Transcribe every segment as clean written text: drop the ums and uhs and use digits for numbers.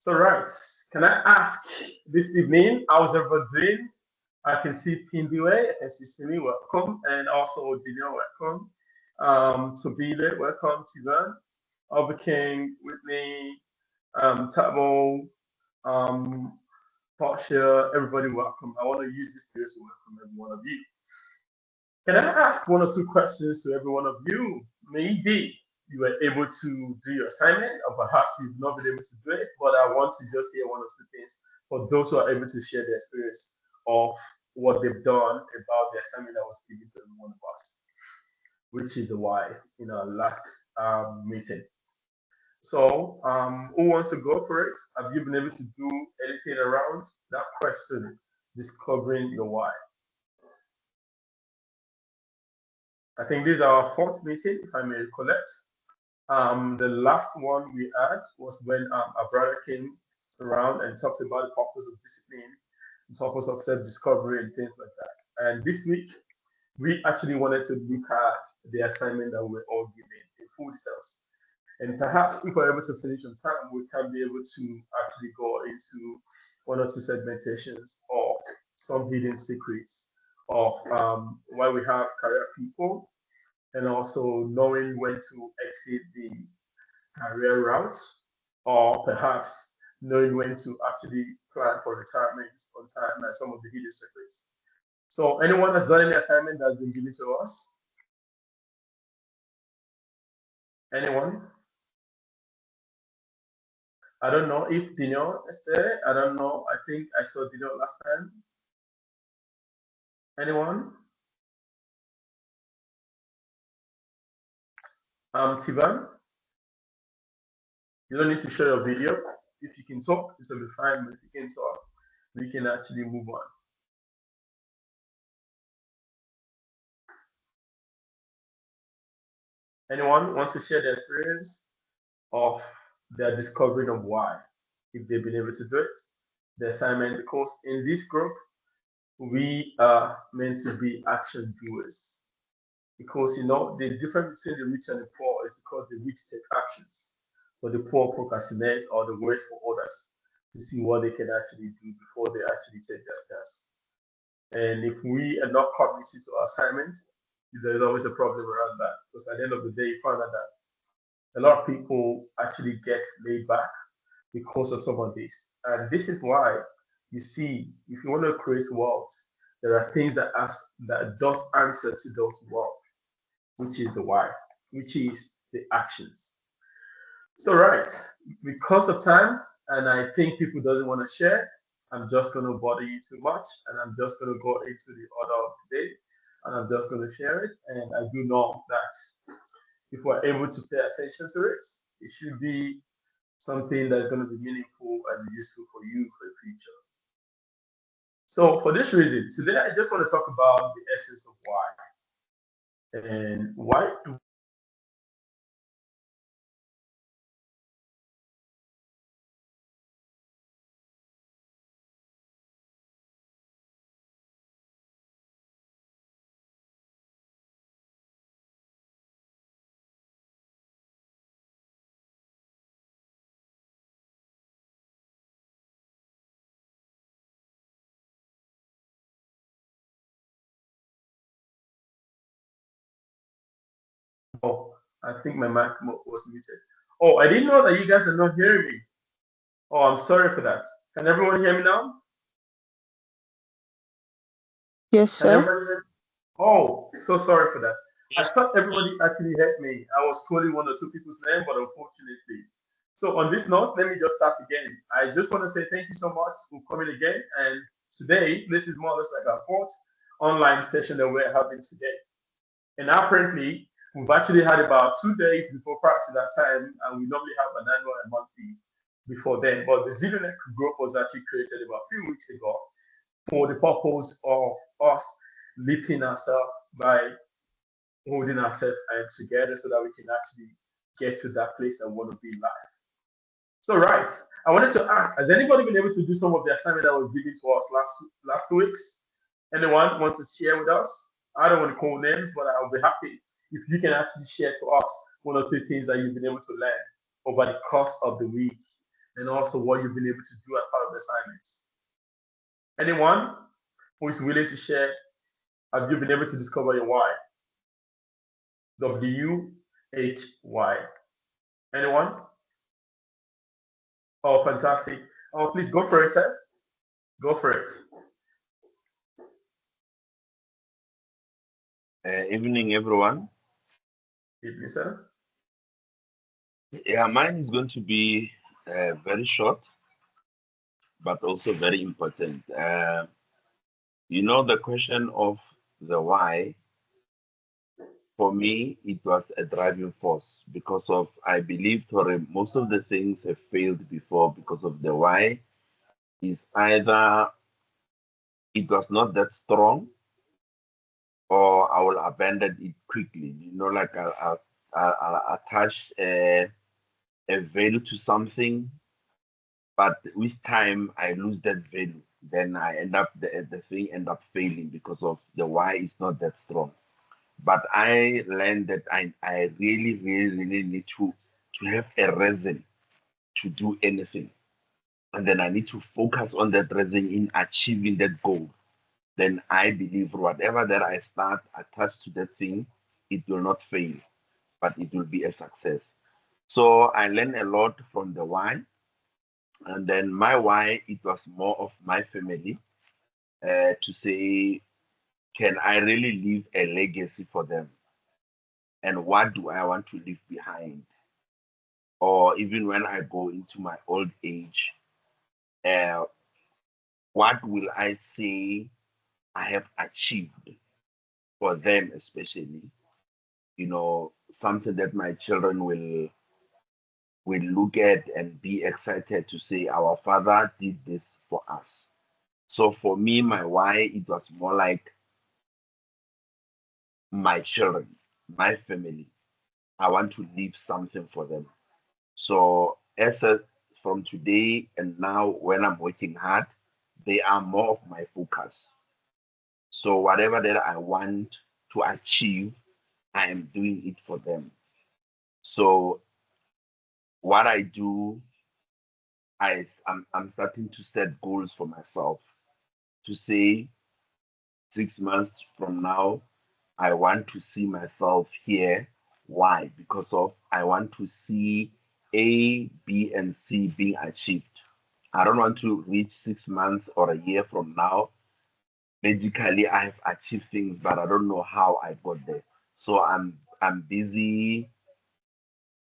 So, right, can I ask this evening, how's everybody doing? I can see Pindiwe, I can see Simi, welcome, and also Dino, welcome. Tobile, welcome, Tivan, Albert King, Whitney, Tabo, um, Portia, everybody welcome. I want to use this place to welcome every one of you. Can I ask one or two questions to every one of you? Maybe you were able to do your assignment, or perhaps you've not been able to do it, but I want to just hear one or two things for those who are able to share their experience of what they've done about the assignment that was given to every one of us, which is the why in our last meeting. So, who wants to go for it? Have you been able to do anything around that question, discovering your why? I think this is our fourth meeting, if I may recollect. The last one we had was when our brother came around and talked about the purpose of discipline, the purpose of self-discovery and things like that. And this week, we actually wanted to look at the assignment that we're all given in full details. And perhaps if we're able to finish on time, we can be able to actually go into one or two segmentations of some hidden secrets of why we have career people, and also knowing when to exit the career route, or perhaps knowing when to actually plan for retirement on time, and some of the hidden secrets. So anyone that's done any assignment that's been given to us? Anyone? I don't know if Dino is there. I don't know. I think I saw Dino last time. Anyone? Tivan, you don't need to share your video. If you can talk, it will be fine. But if you can talk, we can actually move on. Anyone wants to share their experience of their discovering of why, if they've been able to do it, the assignment, because in this group, we are meant to be action doers. Because you know the difference between the rich and the poor is because the rich take actions, but the poor procrastinate or they wait for others to see what they can actually do before they actually take their steps. And if we are not committed to our assignment, there's always a problem around that. Because at the end of the day, you find out that a lot of people actually get laid back because of some of this. And this is why you see, if you want to create wealth, there are things that does answer to those wealth, which is the why, which is the actions. So right, because of time, and I think people doesn't want to share, I'm just going to bother you too much, and I'm just going to go into the order of the day, and I'm just going to share it. And I do know that if we're able to pay attention to it, it should be something that's going to be meaningful and useful for you for the future. So for this reason, today I just want to talk about the essence of why. And why do oh, I think my mic was muted. Oh, I didn't know that you guys are not hearing me. Oh, I'm sorry for that. Can everyone hear me now? Yes, Can sir. everybody hear me? Oh, so sorry for that. I thought everybody actually heard me. I was calling one or two people's name, but unfortunately. So on this note, let me just start again. I just want to say thank you so much for coming again. And today, this is more or less like our fourth online session that we're having today. And apparently, we've actually had about 2 days before prior to that time, and we normally have an annual and monthly before then. But the Zillionaire group was actually created about a few weeks ago for the purpose of us lifting ourselves by holding ourselves together so that we can actually get to that place that we want to be in life. So, right, I wanted to ask, has anybody been able to do some of the assignment that was given to us last 2 weeks? Anyone wants to share with us? I don't want to call names, but I'll be happy if you can actually share to us one or two things that you've been able to learn over the course of the week and also what you've been able to do as part of the assignments. Anyone who is willing to share, have you been able to discover your why? WHY. Anyone? Oh, fantastic. Oh, please go for it, sir. Go for it. Evening, everyone. Evening, sir. Yeah, mine is going to be very short, but also very important. The question of the why, for me, it was a driving force because of, I believe, most of the things have failed before because of the why is either it was not that strong or I will abandon it quickly. Like I'll attach a value to something, but with time I lose that value. Then I end up the thing end up failing because of the why is not that strong. But I learned that I really, really, really need to have a reason to do anything. And then I need to focus on that reason in achieving that goal. Then I believe whatever that I start attached to that thing, it will not fail, but it will be a success. So I learned a lot from the why. And then my why, it was more of my family to say, can I really leave a legacy for them? And what do I want to leave behind? Or even when I go into my old age, uh, what will I say I have achieved for them, especially? Something that my children will look at and be excited to say, our father did this for us. So for me, my why, it was more like my children, my family. I want to leave something for them. So from today and now, when I'm working hard, they are more of my focus. So whatever that I want to achieve, I am doing it for them. So what I do, I'm starting to set goals for myself to say 6 months from now, I want to see myself here. Why? Because of I want to see A, B, and C being achieved. I don't want to reach 6 months or a year from now. Magically, I have achieved things, but I don't know how I got there. So I'm busy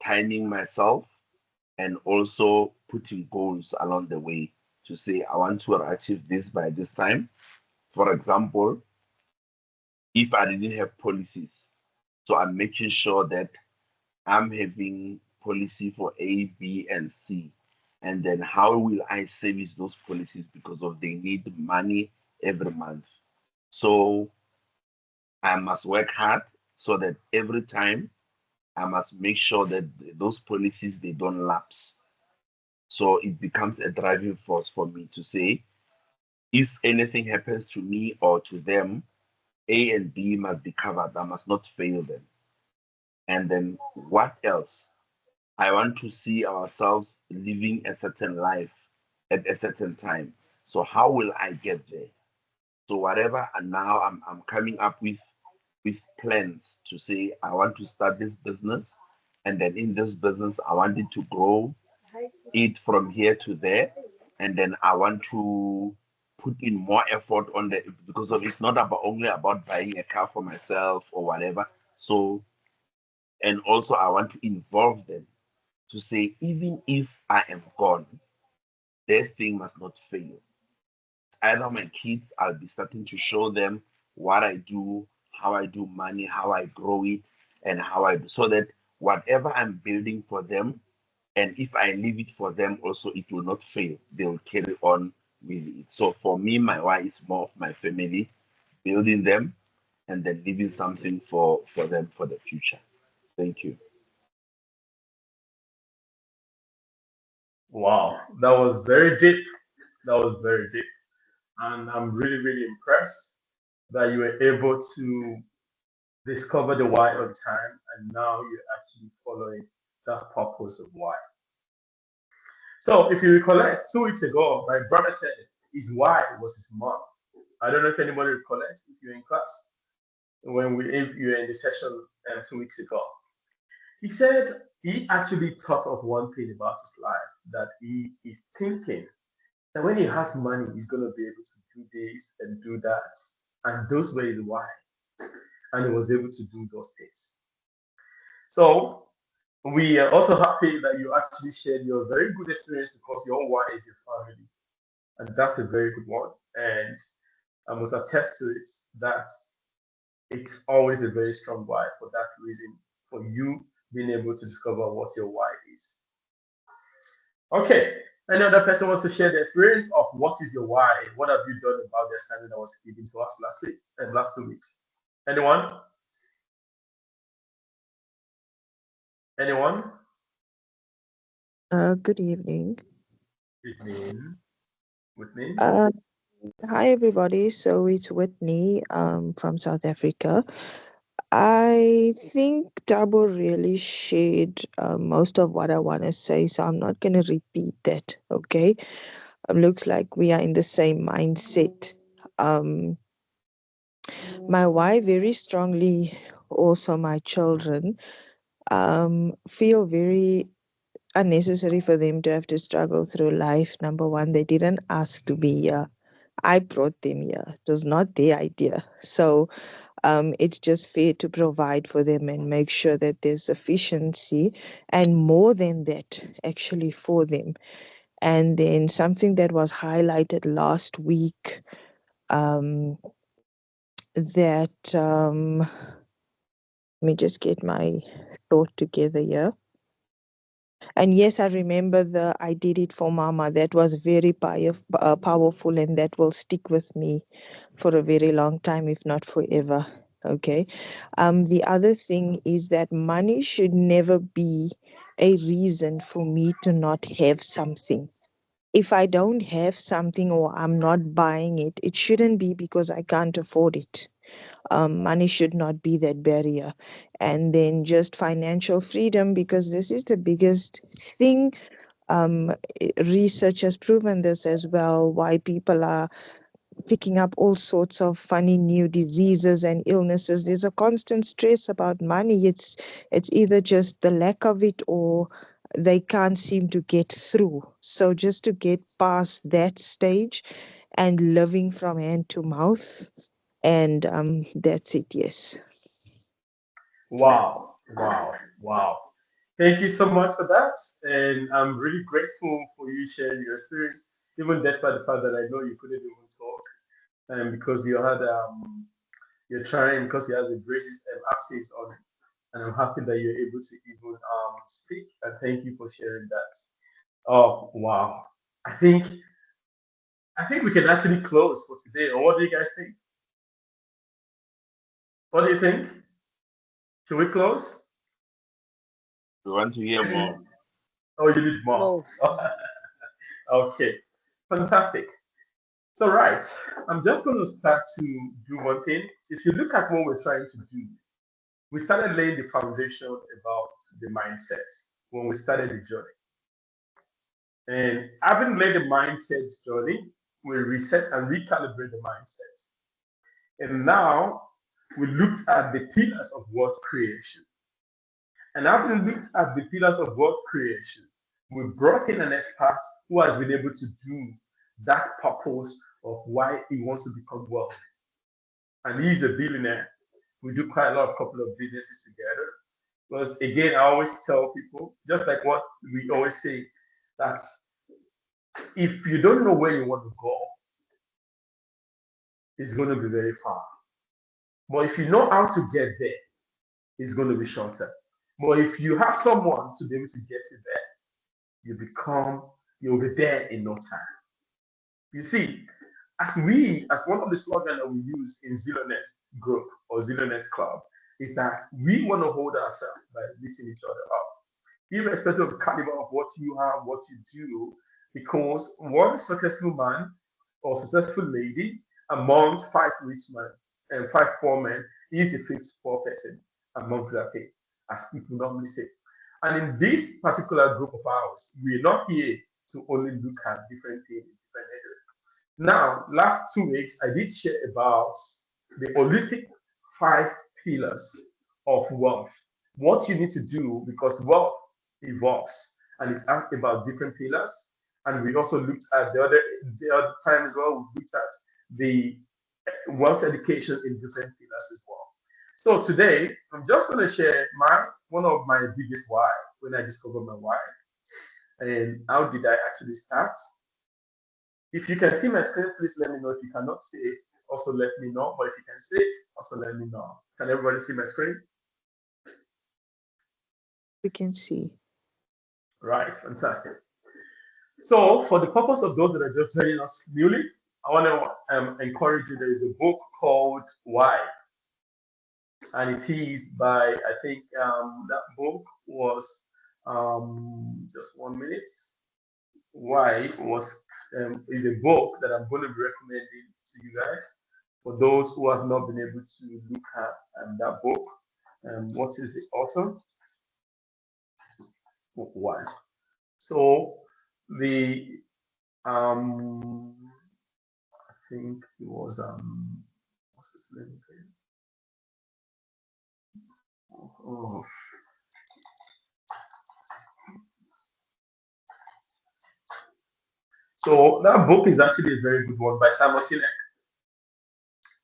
timing myself and also putting goals along the way to say I want to achieve this by this time. For example, if I didn't have policies, so I'm making sure that I'm having policy for A, B, and C. And then how will I service those policies because of they need money every month. So I must work hard so that every time I must make sure that those policies they don't lapse. So it becomes a driving force for me to say if anything happens to me or to them, A and B must be covered. I must not fail them. And then what else? I want to see ourselves living a certain life at a certain time. So how will I get there? So whatever, and now I'm coming up with plans to say I want to start this business, and then in this business I want it to grow it from here to there, and then I want to put in more effort on the because of it's not about only about buying a car for myself or whatever. So and also I want to involve them to say even if I am gone, their thing must not fail. Either my kids, I'll be starting to show them what I do, how I do money, how I grow it, and how I do so that whatever I'm building for them, and if I leave it for them also, it will not fail. They will carry on with it. So for me, my why is more of my family, building them, and then leaving something for them for the future. Thank you. Wow, that was very deep. That was very deep. And I'm really, really impressed that you were able to discover the why on time and now you're actually following that purpose of why. So if you recollect, 2 weeks ago, my brother said his why was his mom. I don't know if anybody recollects if you're in class if you were in the session 2 weeks ago. He said he actually thought of one thing about his life that he is thinking that when he has money, he's going to be able to do this and do that. And those were his why. And he was able to do those things. So we are also happy that you actually shared your very good experience because your why is your family. And that's a very good one. And I must attest to it that it's always a very strong why for that reason, for you being able to discover what your why is. Okay, another person wants to share the experience of what is your why? What have you done about the assignment that was given to us last week and last 2 weeks? Anyone? Anyone? Good evening. Evening. Whitney? Uh, Hi, everybody. So it's Whitney from South Africa. I think Dabo really shared most of what I want to say, so I'm not going to repeat that, okay? Looks like we are in the same mindset. Um, my why very strongly, also my children, feel very unnecessary for them to have to struggle through life. Number one, they didn't ask to be here. I brought them here. It was not their idea. So it's just fair to provide for them and make sure that there's sufficiency and more than that actually for them. And then something that was highlighted last week um, that, let me just get my thought together here. And yes, I remember the I did it for mama. That was very powerful, and that will stick with me for a very long time, if not forever. Okay. The other thing is that money should never be a reason for me to not have something. If I don't have something or I'm not buying it, it shouldn't be because I can't afford it. Money should not be that barrier. And then just financial freedom, because this is the biggest thing. Research has proven this as well, why people are picking up all sorts of funny new diseases and illnesses. There's a constant stress about money. It's either just the lack of it or they can't seem to get through. So just to get past that stage and living from hand to mouth, and that's it. Yes. Wow, wow, wow. Thank you so much for that. And I'm really grateful for you sharing your experience, even despite the fact that I know you couldn't even talk. And because you had you're trying because you have the braces and access on it. And I'm happy that you're able to even speak. And thank you for sharing that. Oh wow. I think I think we can actually close for today. Or what do you guys think? What do you think? Should we close? We want to hear more. Oh, you need more. No. Okay, fantastic. So, right, I'm just going to start to do one thing. If you look at what we're trying to do, we started laying the foundation about the mindset when we started the journey. And having laid the mindset journey, we reset and recalibrate the mindset. And now we looked at the pillars of wealth creation. And after we looked at the pillars of wealth creation, we brought in an expert who has been able to do that purpose of why he wants to become wealthy. And he's a billionaire. We do quite a lot of couple of businesses together. Because again, I always tell people, just like what we always say, that if you don't know where you want to go, it's going to be very far. But if you know how to get there, it's going to be shorter. But if you have someone to be able to get you there, you'll be there in no time. You see, as one of the slogans that we use in Zillionaire group or Zillionaire club is that we want to hold ourselves by lifting each other up, irrespective of the caliber of what you have, what you do, because one successful man or successful lady amongst five rich men and five poor men is the fifth poor person amongst that as people normally say. And in this particular group of ours, we're not here to only look at different things in different areas. Now, last 2 weeks, I did share about the holistic 5 pillars of wealth. What you need to do, because wealth evolves and it's asked about different pillars. And we also looked at the other time as well, we looked at the wealth education in different pillars as well. So today, I'm just going to share one of my biggest why when I discovered my why and how did I actually start. If you can see my screen, please let me know. If you cannot see it, also let me know. But if you can see it, also let me know. Can everybody see my screen? We can see. Right, fantastic. So for the purpose of those that are just joining us newly, I want to encourage you. There is a book called Why, and it is by, I think that book was just 1 minute. Why was is a book that I'm going to be recommending to you guys for those who have not been able to look at that book. What is the author? Why? So the I think it was what's his name again? Oh, so that book is actually a very good one by Simon Sinek.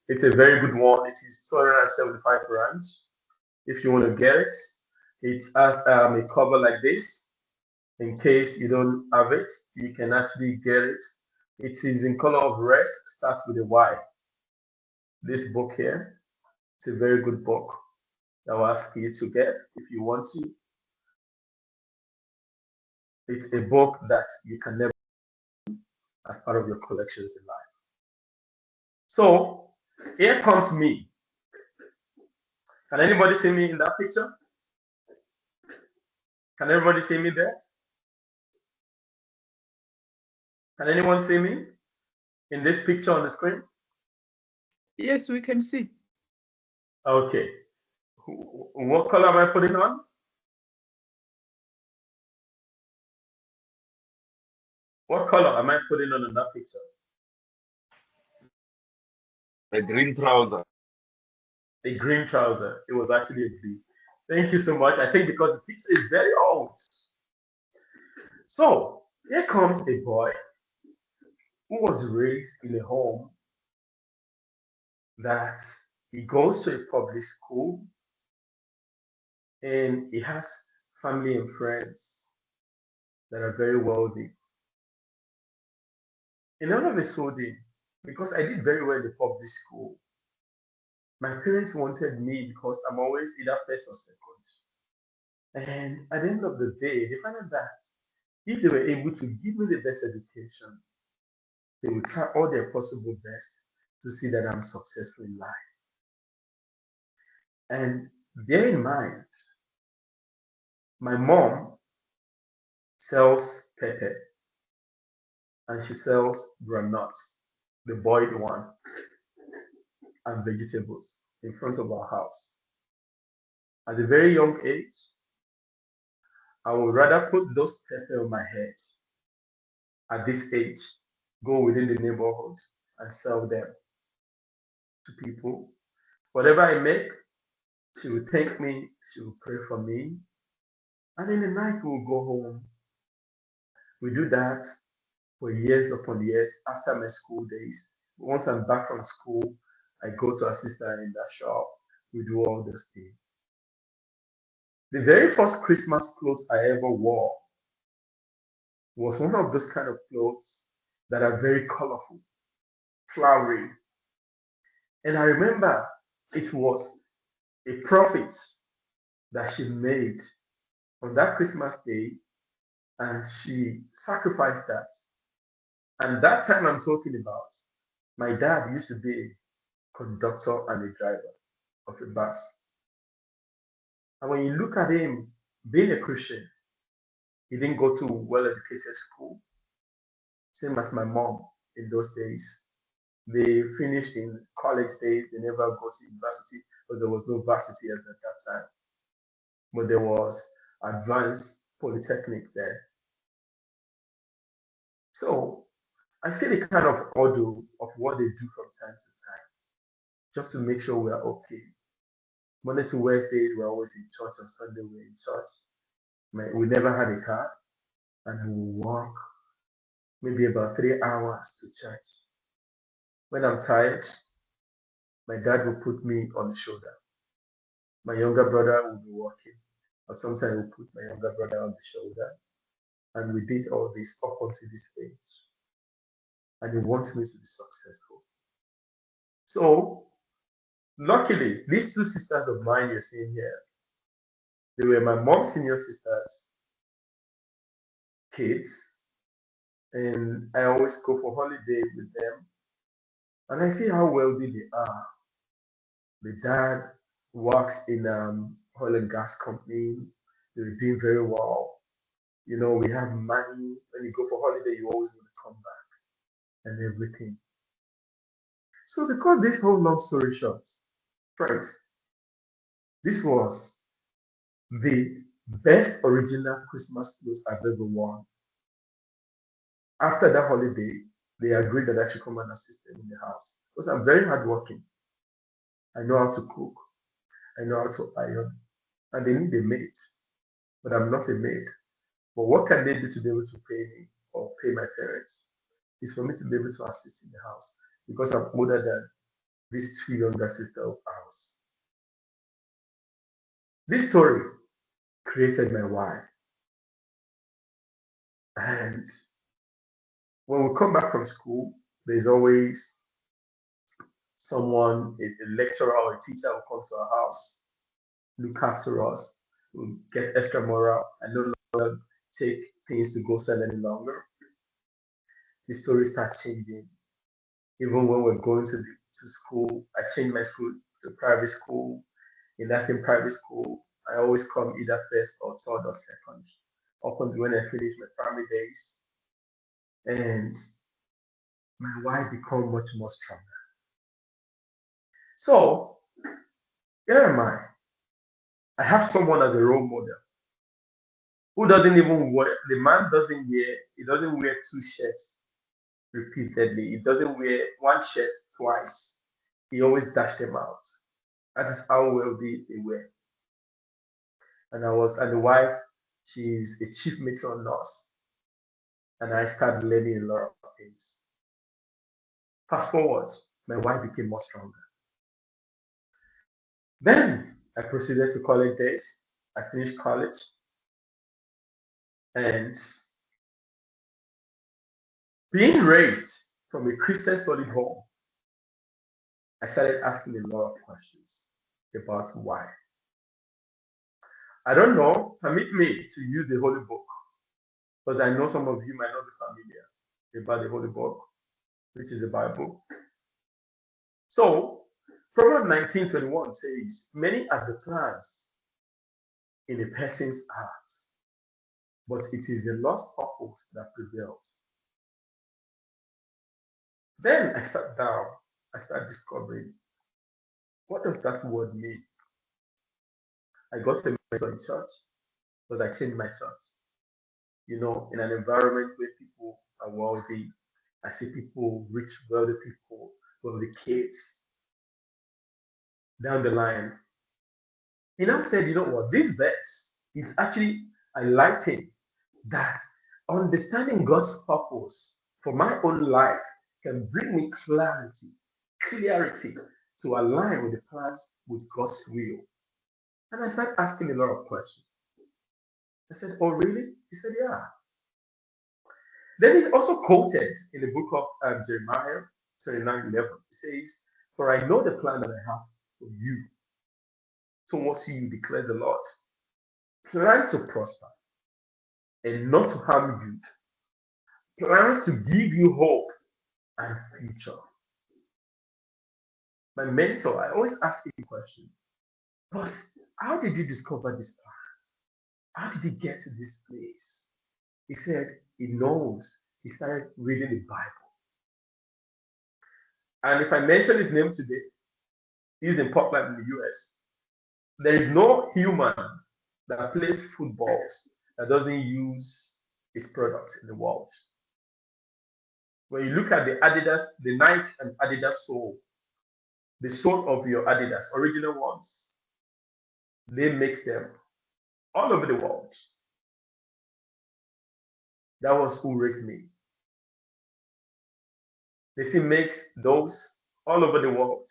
It's a very good one. It is 275 rands. If you want to get it, it has a cover like this. In case you don't have it, you can actually get it. It is in color of red, starts with a Y. This book here, it's a very good book that will ask you to get if you want to. It's a book that you can never as part of your collections in life. So here comes me. Can anybody see me in that picture? Can everybody see me there? Can anyone see me in this picture on the screen? Yes, we can see. Okay. What color am I putting on? What color am I putting on in that picture? A green trouser. A green trouser. It was actually a green. Thank you so much. I think because the picture is very old. So here comes a boy who was raised in a home that he goes to a public school and he has family and friends that are very wealthy. And all of a sudden, because I did very well in the public school, my parents wanted me because I'm always either first or second. And at the end of the day, they found out that if they were able to give me the best education, they would try all their possible best to see that I'm successful in life. And bear in mind, my mom sells pepper and she sells granuts, the boiled one, and vegetables in front of our house. At a very young age, I would rather put those pepper on my head at this age, go within the neighborhood and sell them to people. Whatever I make, she will thank me, she will pray for me, and in the night we'll go home. We do that for years upon years after my school days. Once I'm back from school, I go to assist her in that shop. We do all those things. The very first Christmas clothes I ever wore was one of those kind of clothes that are very colorful, flowery. And I remember it was a profit that she made on that Christmas day, and she sacrificed that. And that time I'm talking about, my dad used to be a conductor and a driver of a bus. And when you look at him being a Christian, he didn't go to well-educated school, same as my mom in those days. They finished in college days, they never go to university because there was no varsity at that time. But there was advanced polytechnic there. So I see the kind of audio of what they do from time to time, just to make sure we're okay. Monday to Wednesdays, we're always in church. On Sunday, we're in church. We never had a car, and we will walk maybe about 3 hours to church. When I'm tired, my dad will put me on the shoulder. My younger brother will be walking, or sometimes we'll put my younger brother on the shoulder. And we did all this up until this stage. And he wants me to be successful. So, luckily, these two sisters of mine you're seeing here, they were my mom's senior sisters, kids, and I always go for holiday with them. And I see how wealthy they are. The dad works in oil and gas company. They're doing very well. You know, we have money. When you go for holiday, you always want to come back and everything. So to cut this whole long story short, friends, this was the best original Christmas clothes I've ever worn. After that holiday, they agreed that I should come and assist them in the house because I'm very hardworking. I know how to cook. I know how to iron, and they need a maid, but I'm not a maid. But what can they do to be able to pay me or pay my parents? Is for me to be able to assist in the house because I'm older than these two younger sisters of ours. This story created my why. And when we come back from school, there's always someone, a lecturer or a teacher will come to our house, look after us, will get extra morale, and no longer take things to go sell any longer. The story starts changing. Even when we're going to school, I changed my school to private school. In that same private school, I always come either first or third or second, up until when I finish my primary days. And my wife become much more stronger. So here am I. I have someone as a role model who doesn't even wear, the man doesn't wear, he doesn't wear two shirts repeatedly. He doesn't wear one shirt twice. He always dash them out. That is how wealthy they were. And the wife, she's a chief matron nurse. And I started learning a lot of things. Fast forward, my wife became more stronger. Then I proceeded to college days. I finished college. And being raised from a Christian solid home, I started asking a lot of questions about why. I don't know, permit me to use the Holy Book, because I know some of you might not be familiar about the Holy Book, which is the Bible. So, Proverbs 19:21 says, many are the plans in a person's heart, but it is the lost purpose that prevails. Then I sat down, I started discovering, what does that word mean? I got a mentor in church because I changed my church. You know, in an environment where people are wealthy, I see people, rich, wealthy people, wealthy kids down the line. He now said, you know what, this verse is actually highlighting that understanding God's purpose for my own life can bring me clarity to align with the plans with God's will. And I started asking a lot of questions. I said, oh, really? He said, yeah. Then he also quoted in the book of Jeremiah 29:11. It says, for I know the plan that I have for you. Towards you, declares the Lord. Plan to prosper and not to harm you. Plans to give you hope and future. My mentor, I always ask him a question. But how did you discover this plan? How did he get to this place? He said he knows. He started reading the Bible. And if I mention his name today, he's in Portland in the US. There is no human that plays footballs that doesn't use his products in the world. When you look at the Adidas, the Nike and Adidas sole, the sole of your Adidas, original ones, they make them all over the world. That was who raised me. They still makes those all over the world.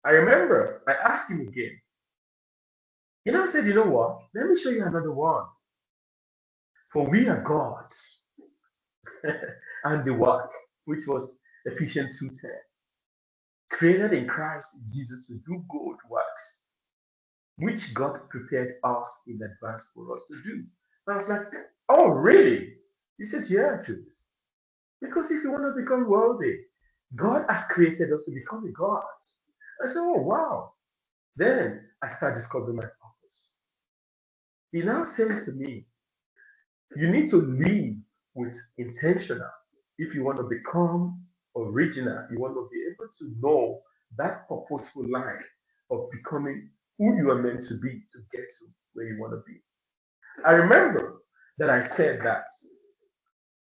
I remember I asked him again. He now said, you know what? Let me show you another one. For we are gods and the work, which was Ephesians 2:10. Created in Christ Jesus to do good works, which God prepared us in advance for us to do. And I was like, oh, really? He said, yeah, Judas. Because if you want to become wealthy, God has created us to become a God. I said, oh, wow. Then I started discovering my purpose. He now says to me, you need to live with intentional. If you want to become original, you want to be able to know that purposeful life of becoming who you are meant to be to get to where you want to be. I remember that I said that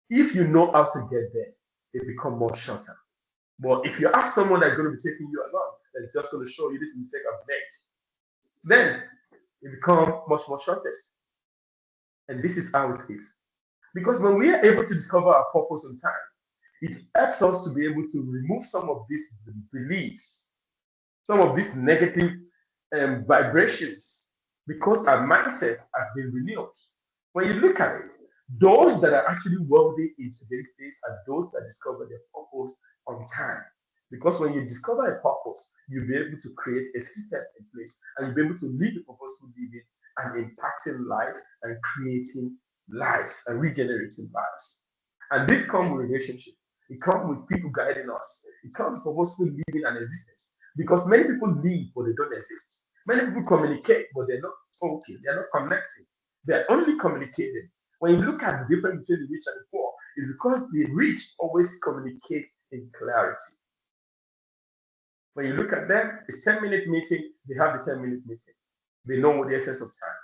if you know how to get there, it becomes more shorter. But if you ask someone that's going to be taking you along, that's just going to show you this mistake I've made, then it becomes much more shortest. And this is how it is. Because when we are able to discover our purpose on time, it helps us to be able to remove some of these beliefs, some of these negative vibrations, because our mindset has been renewed. When you look at it, those that are actually wealthy in today's days are those that discover their purpose on time. Because when you discover a purpose, you'll be able to create a system in place and you'll be able to live a purposeful living and impacting life and creating lives and regenerating lives. And this comes with relationship. It comes with people guiding us. It comes with purposeful living and existence. Because many people live, but they don't exist. Many people communicate, but they're not talking. They're not connecting. They're only communicating. When you look at the difference between the rich and the poor, it's because the rich always communicate in clarity. When you look at them, it's 10-minute meeting, they have the 10-minute meeting. They know the essence of time.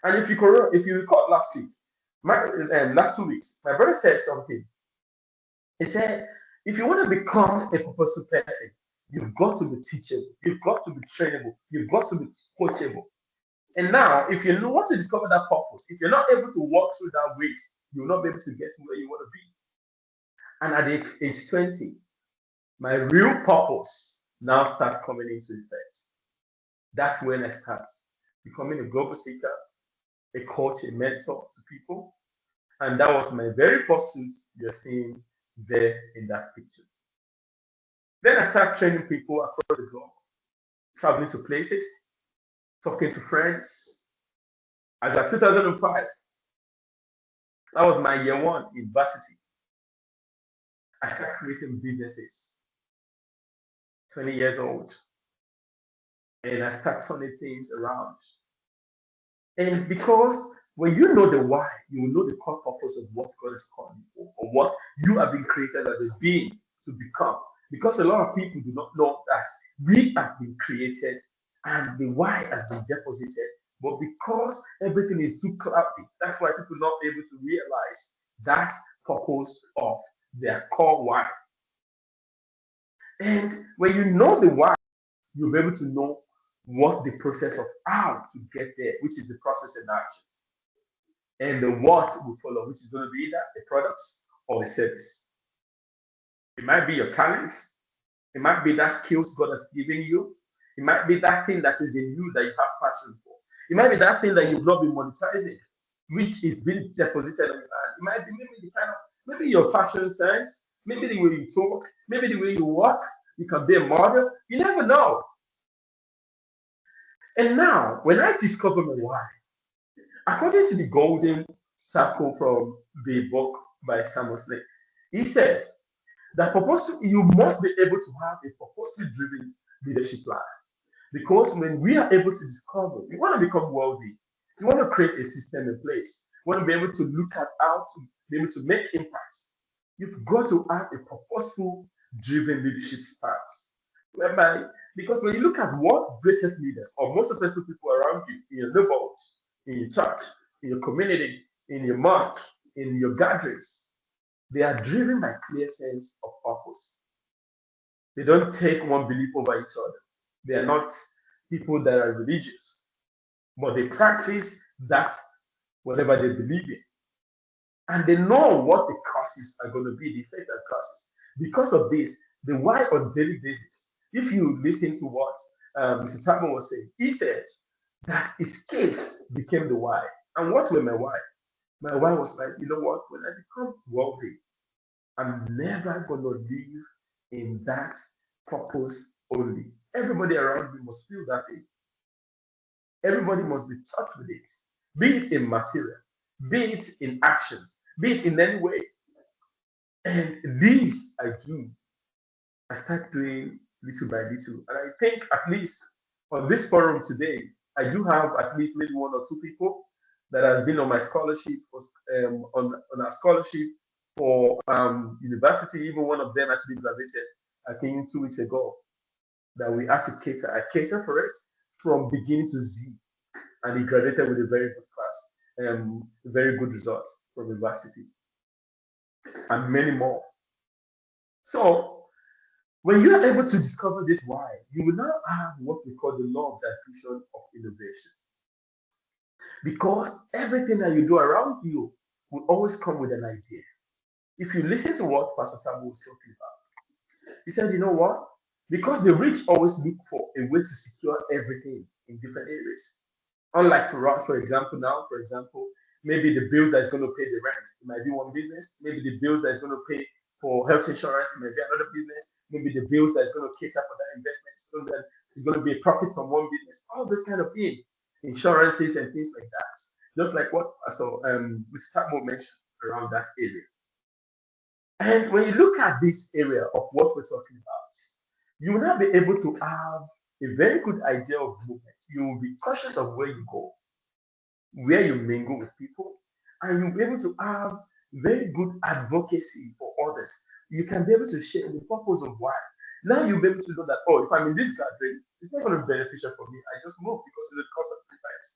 And if you recall last week, last 2 weeks, my brother said something. He said, if you want to become a purposeful person, you've got to be teachable, you've got to be trainable, you've got to be coachable. And now, if you want to discover that purpose, if you're not able to walk through that way, you will not be able to get to where you want to be. And at age 20, my real purpose now starts coming into effect. That's when I start becoming a global speaker, a coach, a mentor to people. And that was my very first suit you're seeing there in that picture. Then I started training people across the globe, traveling to places, talking to friends. As at 2005, that was my year one university. I started creating businesses, 20 years old. And I started turning things around. And because when you know the why, you will know the core purpose of what God is calling you or what you have been created as a being to become. Because a lot of people do not know that we have been created and the why has been deposited. But because everything is too cloudy, that's why people are not able to realize that purpose of their core why. And when you know the why, you'll be able to know what the process of how to get there, which is the process and actions. And the what will follow, which is going to be either the products or the service. It might be your talents. It might be that skills God has given you. It might be that thing that is in you that you have passion for. It might be that thing that you've not been monetizing, which is being deposited on your hand. It might be maybe your fashion sense, maybe the way you talk, maybe the way you walk. You can be a model. You never know. And now, when I discover my why, according to the golden circle from the book by Samuel Slade, he said that you must be able to have a purposely driven leadership life. Because when we are able to discover, we want to become wealthy, we want to create a system in place, we want to be able to look at how to be able to make impacts. You've got to have a purposeful driven leadership stance. Whereby, because when you look at what greatest leaders or most successful people around you in your neighborhood, in your church, in your community, in your mosque, in your gatherings, They are driven by clear sense of purpose. They don't take one belief over each other. They are not people that are religious, but they practice that whatever they believe in. And they know what the causes are going to be, the effect and causes. Because of this, the why on daily basis, if you listen to what Mr. Chapman was saying, he said that escapes became the why. And what were my why? My why was like, you know what, when I become wealthy, I'm never going to live in that purpose only. Everybody around me must feel that thing. Everybody must be touched with it, be it in material, be it in actions, be it in any way. And this I do. I start doing little by little. And I think at least on this forum today, I do have at least maybe one or two people that has been on my scholarship on our scholarship for university. Even one of them actually graduated, I think 2 weeks ago, that we had to cater. I cater for it from beginning to Z. And he graduated with a very good class, very good results from university, and many more. So when you are able to discover this why, you will now have what we call the law of diffusion of innovation. Because everything that you do around you will always come with an idea. If you listen to what Pastor Tabu was talking about, he said, you know what? Because the rich always look for a way to secure everything in different areas. Unlike for us, for example, maybe the bills that's going to pay the rent, it might be one business. Maybe the bills that's going to pay for health insurance, it might be another business. Maybe the bills that's going to cater for that investment, so that it's going to be a profit from one business. All this kind of thing, insurances and things like that. Just like what Mr. Tabo mentioned around that area. And when you look at this area of what we're talking about, you will now be able to have a very good idea of movement. You will be cautious of where you go, where you mingle with people, and you'll be able to have very good advocacy for others. You can be able to share the purpose of why. Now you'll be able to know that, oh, if I'm in this gathering, it's not going to be beneficial for me. I just move because of the cost of the price.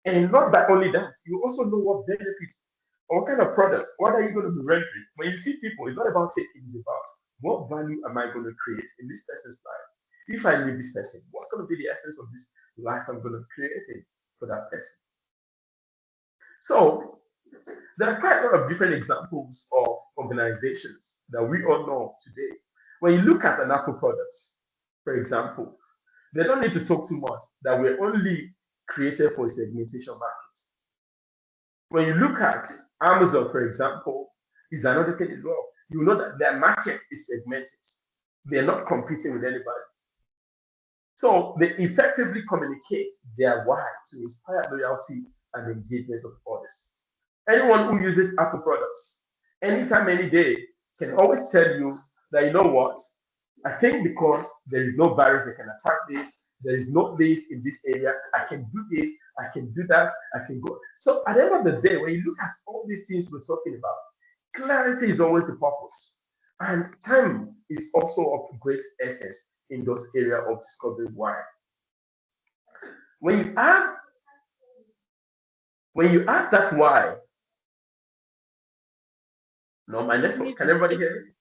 And not that only that, you also know what benefits or what kind of products, what are you going to be rendering? When you see people, it's not about taking, it's about what value am I going to create in this person's life? If I meet this person, what's going to be the essence of this life I'm going to create it for that person? So there are quite a lot of different examples of organizations that we all know today. When you look at an Apple products, for example, they don't need to talk too much, that we're only created for segmentation markets. When you look at Amazon, for example, is another thing as well. You know that their market is segmented. They're not competing with anybody. So they effectively communicate their why to inspire loyalty and engagement of others. Anyone who uses Apple products, anytime, any day, can always tell you that, you know what, I think because there is no virus that can attack this, there is no this in this area, I can do this, I can do that, I can go. So at the end of the day, when you look at all these things we're talking about, clarity is always the purpose. And time is also of great essence in those areas of discovering why. When you add that why, no, my network, can everybody hear me?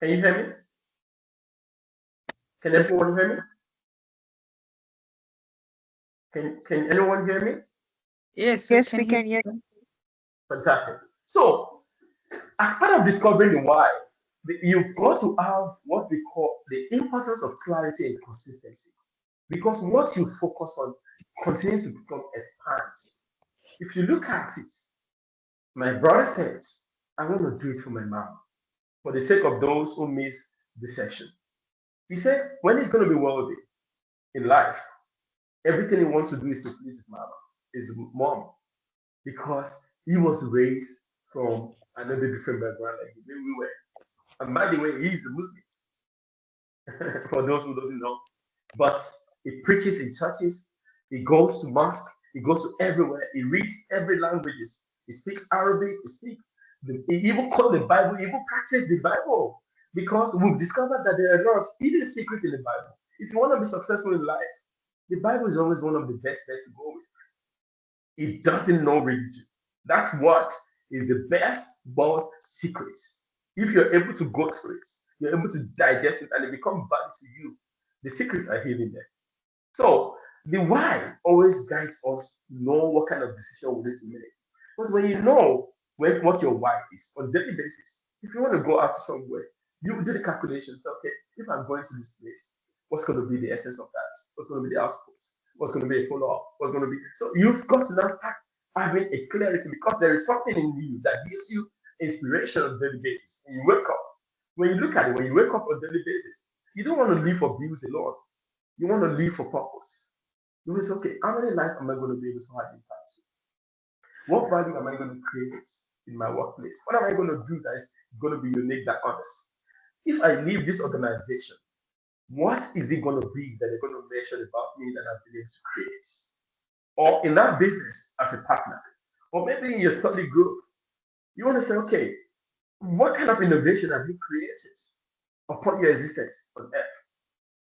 Can you hear me? Can everyone hear me? Can anyone hear me? Yes, we can hear. Fantastic. So, as part of discovering the why, you've got to have what we call the importance of clarity and consistency. Because what you focus on continues to become expands. If you look at it, my brother says, I want to do it for my mom, for the sake of those who miss the session. He said, when he's going to be wealthy in life, everything he wants to do is to please his mom, because he was raised from another different background like the way we were. And by the way, he's a Muslim, for those who doesn't know. But he preaches in churches, he goes to mosque, he goes to everywhere, he reads every languages, he speaks Arabic, he even quote the Bible, he even practice the Bible. Because we've discovered that there are a lot of hidden secrets in the Bible. If you want to be successful in life, the Bible is always one of the best bets to go with. It doesn't know religion. That's what is the best bought secret. If you're able to go through it, you're able to digest it, and it becomes value to you. The secrets are hidden there. So the why always guides us to know what kind of decision we need to make. Because when you know what your why is on a daily basis, if you want to go out somewhere, you do the calculations. Okay, if I'm going to this place, what's going to be the essence of that? What's going to be the output? What's going to be a follow-up? What's going to be? So you've got to now start having a clarity because there is something in you that gives you inspiration on a daily basis. And you wake up. When you look at it, when you wake up on a daily basis, you don't want to live for bills alone. You want to live for purpose. You will say, okay, how many lives am I going to be able to have impact to? What value am I going to create in my workplace? What am I going to do that is going to be unique that others? If I leave this organization, what is it going to be that they're going to mention about me that I've been able to create? Or in that business as a partner, or maybe in your study group, you want to say, okay, what kind of innovation have you created upon your existence on earth?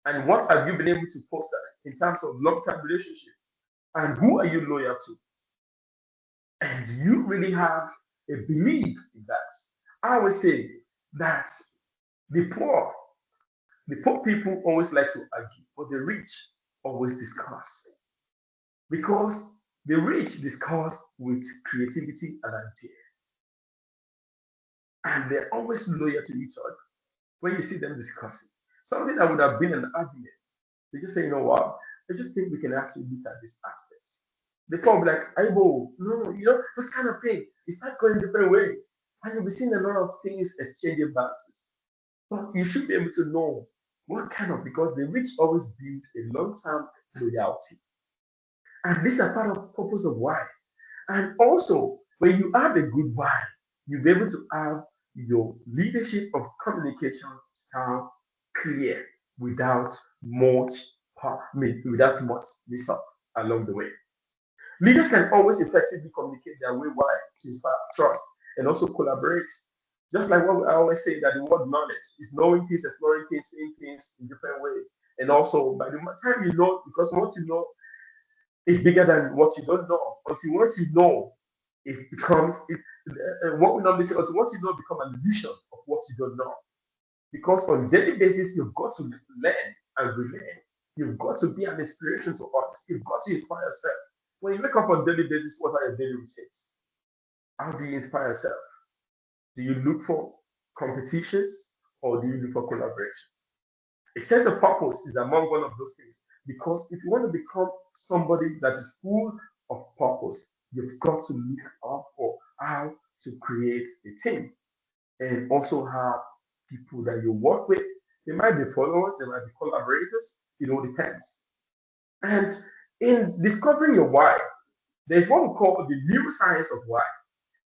And what have you been able to foster in terms of long-term relationship? And who are you loyal to? And do you really have a belief in that? I would say that the poor people always like to argue, but the rich always discuss. Because the rich discuss with creativity and idea. And they're always loyal to each other when you see them discussing. Something that would have been an argument. They just say, you know what? I just think we can actually look at these aspects. They come like, Aibo, no, this kind of thing. It starts going a different way. And you'll be seeing a lot of things exchanging balances. But you should be able to know what kind of, because the rich always build a long-term loyalty. And these are part of the purpose of why. And also, when you have a good why, you'll be able to have your leadership of communication style clear without much mishap along the way. Leaders can always effectively communicate their way why to inspire trust and also collaborate. Just like what I always say that the word knowledge is knowing things, exploring things, seeing things in different ways. And also by the time you know, because what you know is bigger than what you don't know. Until what you know, it becomes what we normally say, until what you know become an illusion of what you don't know. Because on a daily basis, you've got to learn and relearn. You've got to be an inspiration to others. You've got to inspire yourself. When you wake up on a daily basis, what are your daily routines? How do you inspire yourself? Do you look for competitions or do you look for collaboration? A sense of purpose is among one of those things. Because if you want to become somebody that is full of purpose, you've got to look out for how to create a team and also have people that you work with. They might be followers, they might be collaborators, it all depends. And in discovering your why, there's what we call the neuroscience of why.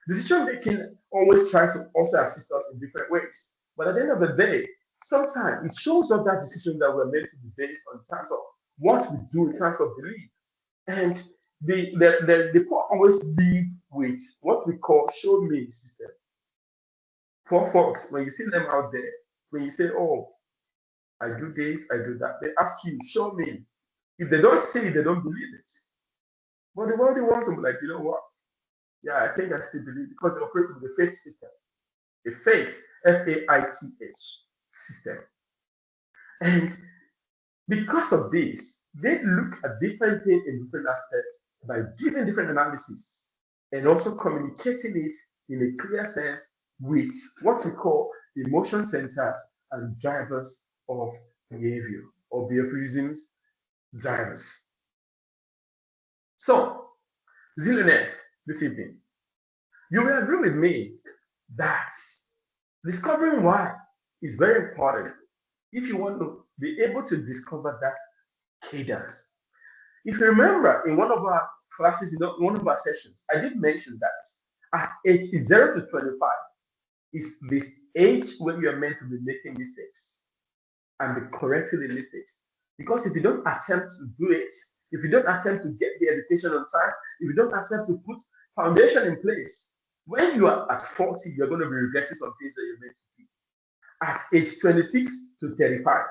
Decision making always try to also assist us in different ways. But at the end of the day, sometimes it shows up that decision that we're meant to be based on terms of what we do in terms of belief. And the poor always live with what we call show me system. Poor folks, when you see them out there, when you say, oh, I do this, I do that, they ask you, show me. If they don't say it, they don't believe it. But the world wants to be like, you know what? Yeah, I think I still believe because they operate with the faith system. The faith, Faith system. And because of this, they look at different things in different aspects by giving different analysis and also communicating it in a clear sense with what we call emotion centers and drivers of behavior or behaviorism's drivers. So, Zillionaires, this evening, you will agree with me that discovering why is very important if you want to be able to discover that cadence. If you remember in one of our classes, in one of our sessions, I did mention that at age 0 to 25 is this age when you are meant to be making mistakes and be correcting the mistakes. Because if you don't attempt to do it, if you don't attempt to get the education on time, if you don't attempt to put foundation in place, when you are at 40, you're going to be regretting some things that you're meant to do. At age 26 to 35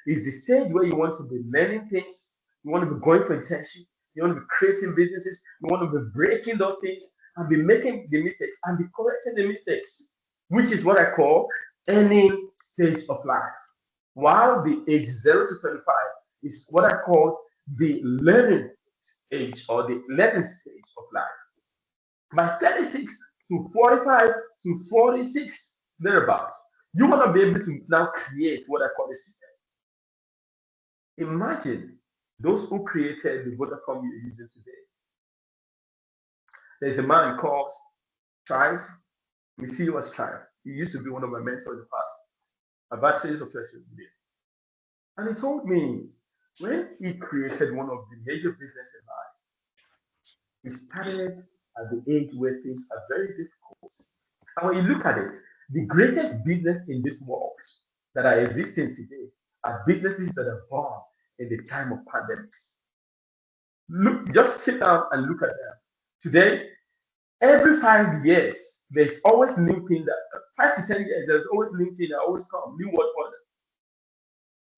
is the stage where you want to be learning things, you want to be going for internship, you want to be creating businesses, you want to be breaking those things, and be making the mistakes and be correcting the mistakes, which is what I call any stage of life. While the age 0 to 25 is what I call the learning age or the learning stage of life. By 36 to 45 to 46, thereabouts, you want to be able to now create what I call a system. Imagine those who created the Vodacom you're using today. There's a man called Strive. We see he was Strive. He used to be one of my mentors in the past, about sales of social media. And he told me when he created one of the major business in life, he started at the age where things are very difficult. And when you look at it, the greatest business in this world that are existing today are businesses that are born in the time of pandemics. Look, just sit down and look at them. Today, every 5 years, there's always new thing that 5 to 10 years, there's always new thing that always come, new world order,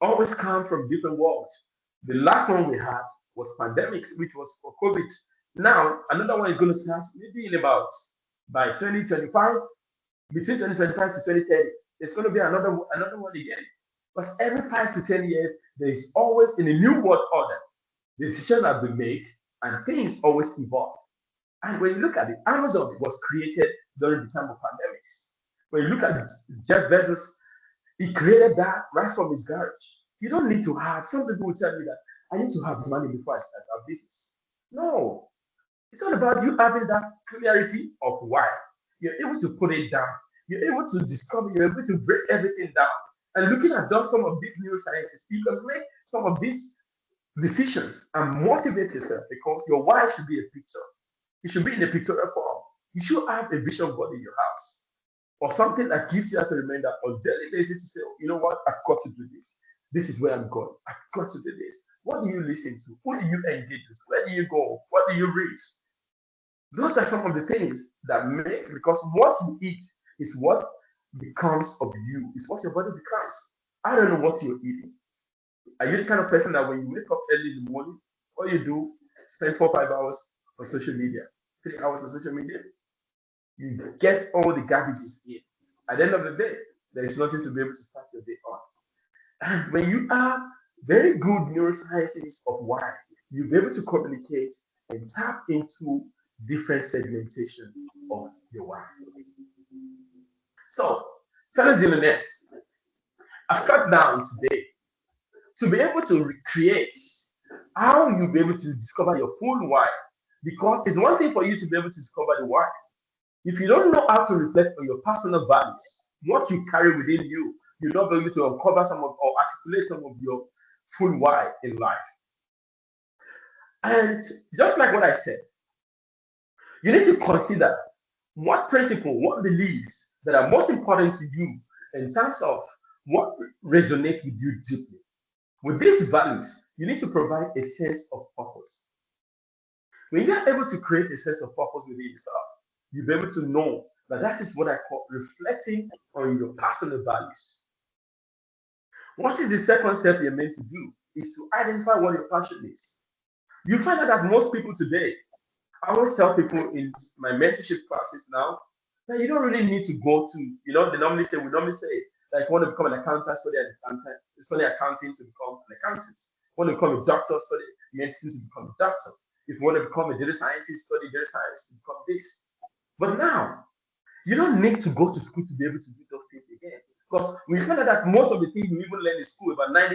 always come from different worlds. The last one we had was pandemics, which was for COVID. Now another one is going to start maybe in about by 2025, between 2025 to 2030. There's going to be another one again. Because every 5 to 10 years, there is always in a new world order. Decisions have been made and things always evolve. And when you look at it, Amazon was created during the time of pandemics. When you look at Jeff Bezos, he created that right from his garage. You don't need to have, some people will tell me that I need to have money before I start a business. No, it's not about you having that clarity of why. You're able to put it down. You're able to discover, you're able to break everything down. And looking at just some of these neurosciences, you can make some of these decisions and motivate yourself because your why should be a picture. It should be in a pictorial form. You should have a vision board in your house or something that gives you as a reminder on daily basis to say, oh, you know what, I've got to do this. This is where I'm going. I've got to do this. What do you listen to? Who do you engage with? Where do you go? What do you read? Those are some of the things that makes, because what you eat is what becomes of you. It's what your body becomes. I don't know what you're eating. Are you the kind of person that when you wake up early in the morning, all you do, spend 4 or 5 hours on social media, 3 hours on social media? You get all the garbages in. At the end of the day, there is nothing to be able to start your day on. And when you are very good neurosciences of why, you'll be able to communicate and tap into different segmentation of your why. So, fellow zillionaires, I sat down today to be able to recreate how you'll be able to discover your full why. Because it's one thing for you to be able to discover the why. If you don't know how to reflect on your personal values, what you carry within you, you'll not be able to uncover some of or articulate some of your full why in life. And just like what I said, you need to consider what principle, what beliefs that are most important to you in terms of what resonates with you deeply. With these values, you need to provide a sense of purpose. When you are able to create a sense of purpose within yourself, you'll be able to know that that is what I call reflecting on your personal values. What is the second step you're meant to do? Is to identify what your passion is. You find out that most people today, I always tell people in my mentorship classes now, that you don't really need to go to, we normally say, that if you want to become an accountant, study accounting to become an accountant. If you want to become a doctor, study medicine to become a doctor. If you want to become a data scientist, study data science to become this. But now, you don't need to go to school to be able to do those things again. Because we find out that most of the things you even learn in school, about 98%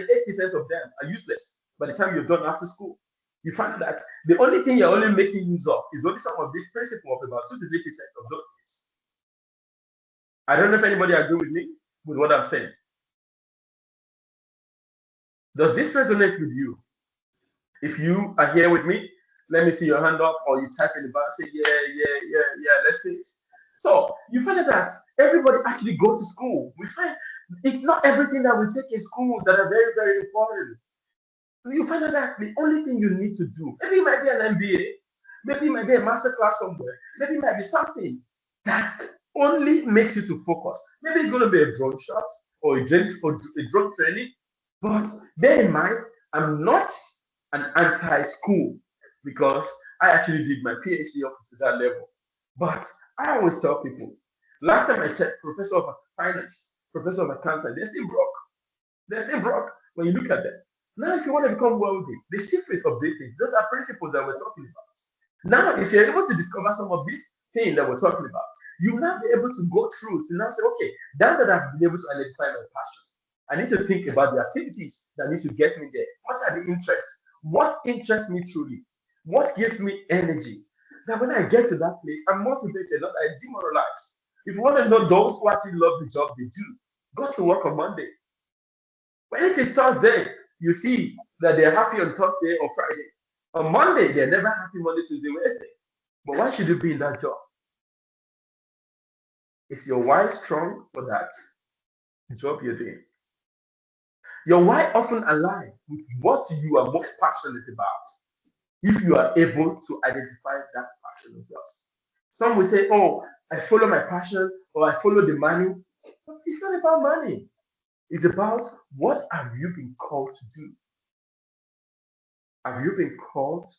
of them are useless by the time you're done after school. You find that the only thing you're only making use of is only some of this principle of about 2 to 3% of those things. I don't know if anybody agree with me with what I'm saying. Does this resonate with you? If you are here with me, let me see your hand up, or you type in the bar, say, yeah, let's see it. So you find that everybody actually goes to school. We find it's not everything that we take in school that are very, very important. You find out that the only thing you need to do, maybe it might be an MBA, maybe it might be a master class somewhere, maybe it might be something that only makes you to focus. Maybe it's going to be a drone shot or a drone training, but bear in mind, I'm not an anti-school because I actually did my PhD up to that level. But I always tell people, last time I checked, professor of finance, professor of accounting, they're still broke. They're still broke when you look at them. Now, if you want to become wealthy, the secret of these things, those are principles that we're talking about. Now, if you're able to discover some of these things that we're talking about, you will now be able to go through to now say, okay, now that I've been able to identify my passion, I need to think about the activities that need to get me there. What are the interests? What interests me truly? What gives me energy? That when I get to that place, I'm motivated, not I demoralized. If you want to know those who actually love the job they do, go to work on Monday. When it is Thursday, you see that they're happy on Thursday or Friday. On Monday, they're never happy Monday, Tuesday, Wednesday. But why should you be in that job? Is your why strong for that job you're doing? Your why often aligns with what you are most passionate about if you are able to identify that passion of yours. Some will say, oh, I follow my passion or I follow the money. But it's not about money. It's about what have you been called to do? Have you been called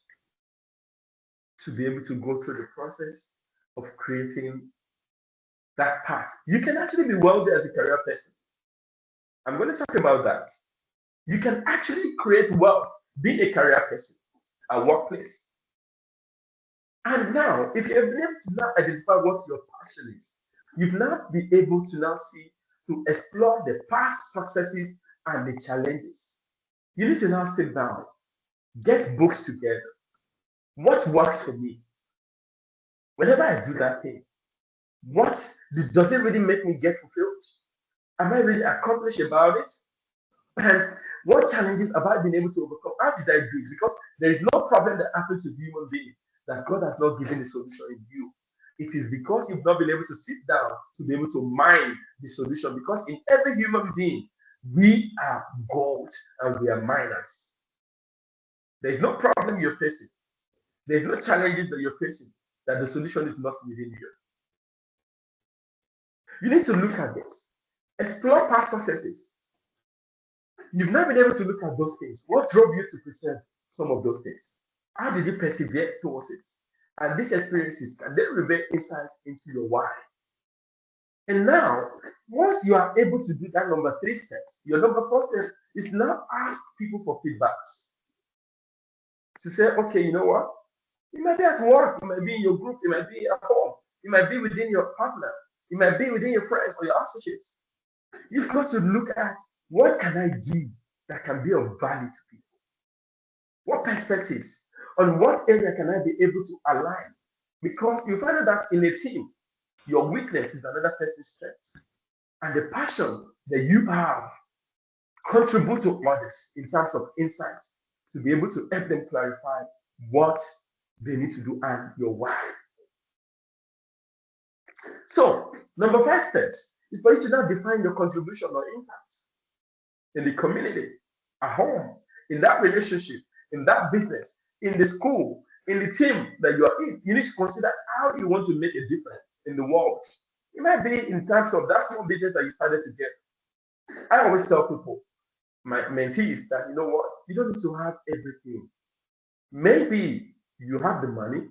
to be able to go through the process of creating that path? You can actually be wealthy as a career person. I'm going to talk about that. You can actually create wealth being a career person, a workplace. And now, if you've been able to now identify what your passion is, you've now been able to now see, to explore the past successes and the challenges. You need to now sit down, get books together. What works for me? Whenever I do that thing, does it really make me get fulfilled? Am I really accomplished about it? And what challenges have I been able to overcome? How did I do it? Because there is no problem that happens to the human being that God has not given the solution in you. It is because you've not been able to sit down to be able to mine the solution. Because in every human being, we are gold and we are miners. There's no problem you're facing. There's no challenges that you're facing that the solution is not within you. You need to look at this. Explore past successes. You've not been able to look at those things. What drove you to present some of those things? How did you persevere towards it? And these experiences can then reveal insight into your why. And now, once you are able to do that number 3 steps, your number 4 step is now ask people for feedbacks. To say, okay, you know what? It might be at work, it might be in your group, it might be at home, it might be within your partner, it might be within your friends or your associates. You've got to look at what can I do that can be of value to people? What perspectives? On what area can I be able to align? Because you find out that in a team, your weakness is another person's strength. And the passion that you have contribute to others in terms of insights to be able to help them clarify what they need to do and your why. So, number 5 steps is for you to now define your contribution or impact in the community, at home, in that relationship, in that business, in the school, in the team that you are in. You need to consider how you want to make a difference in the world. It might be in terms of that small business that you started to get. I always tell people, my mentees, that you know what, you don't need to have everything. Maybe you have the money,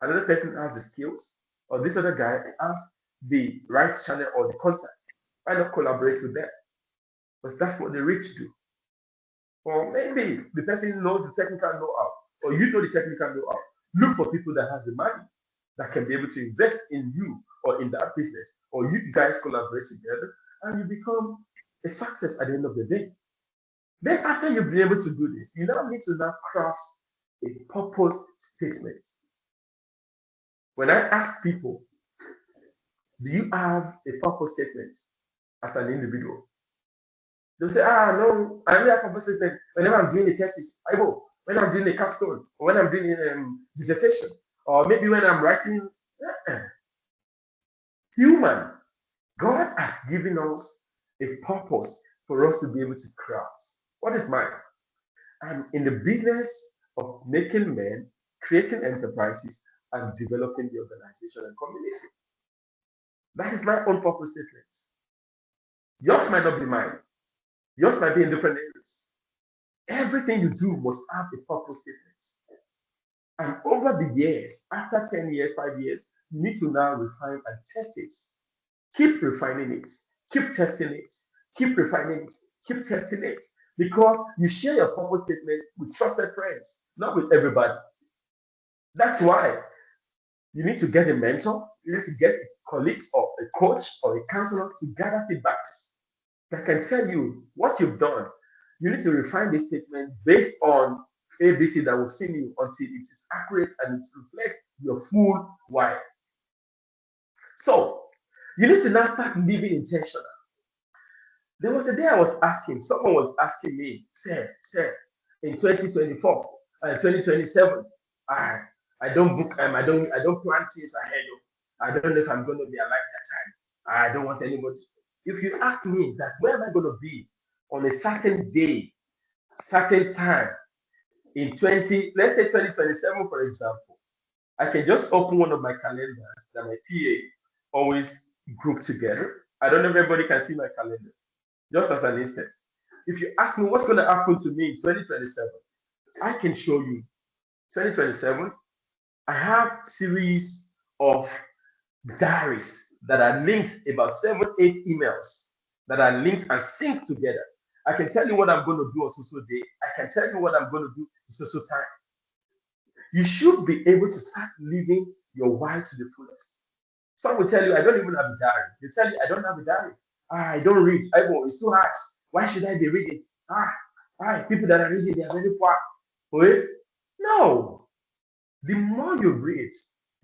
another person has the skills, or this other guy has the right channel or the contact. Why not collaborate with them? Because that's what the rich do. Or maybe the person knows the technical know-how, or you know the technical know-how. Look for people that has the money that can be able to invest in you or in that business, or you guys collaborate together and you become a success at the end of the day. Then after you've been able to do this, you now need to now craft a purpose statement. When I ask people, do you have a purpose statement as an individual? They'll say, no, I only have a purpose statement whenever I'm doing a thesis. I will. When I'm doing a capstone, or when I'm doing a dissertation, or maybe when I'm writing. Human, God has given us a purpose for us to be able to craft. What is mine? I'm in the business of making men, creating enterprises, and developing the organization and community. That is my own purpose statement. Yours might not be mine. Yours might be in different areas. Everything you do must have a purpose statement. And over the years, after 10 years, 5 years, you need to now refine and test it. Keep refining it, keep testing it, keep refining it, keep testing it. Because you share your purpose statement with trusted friends, not with everybody. That's why you need to get a mentor, you need to get colleagues or a coach or a counselor to gather feedbacks that can tell you what you've done. You need to refine this statement based on ABC that we've seen you until it is accurate and it reflects your full why. So you need to now start living intentional. There was a day I was asking, someone was asking me, sir, in 2024 and 2027, I don't book I don't plan things ahead of. I don't know if I'm gonna be alive that time. I don't want anybody. If you ask me that where am I gonna be on a certain day, certain time in 20, let's say 2027, for example, I can just open one of my calendars that my PA always group together. I don't know if everybody can see my calendar, just as an instance. If you ask me what's going to happen to me in 2027, I can show you 2027. I have series of diaries that are linked, about 7, 8 emails that are linked and synced together. I can tell you what I'm going to do on social day. I can tell you what I'm going to do in social time. You should be able to start living your why to the fullest. Some will tell you, I don't even have a diary. They tell you, I don't have a diary. I don't read. It's too hard. Why should I be reading? People that are reading, they are very poor. Wait, no. The more you read,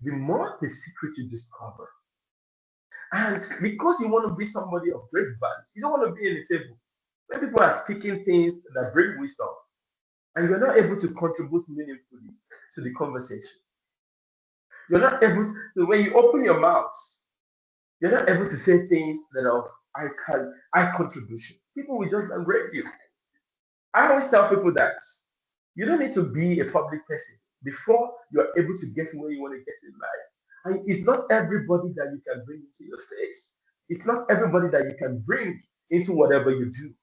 the more the secret you discover. And because you want to be somebody of great value, you don't want to be in the table when people are speaking things that bring wisdom, and you're not able to contribute meaningfully to the conversation. You're not able to, when you open your mouth, you're not able to say things that are of high contribution. People will just downgrade you. I always tell people that you don't need to be a public person before you're able to get where you want to get in life. And it's not everybody that you can bring into your space. It's not everybody that you can bring into whatever you do.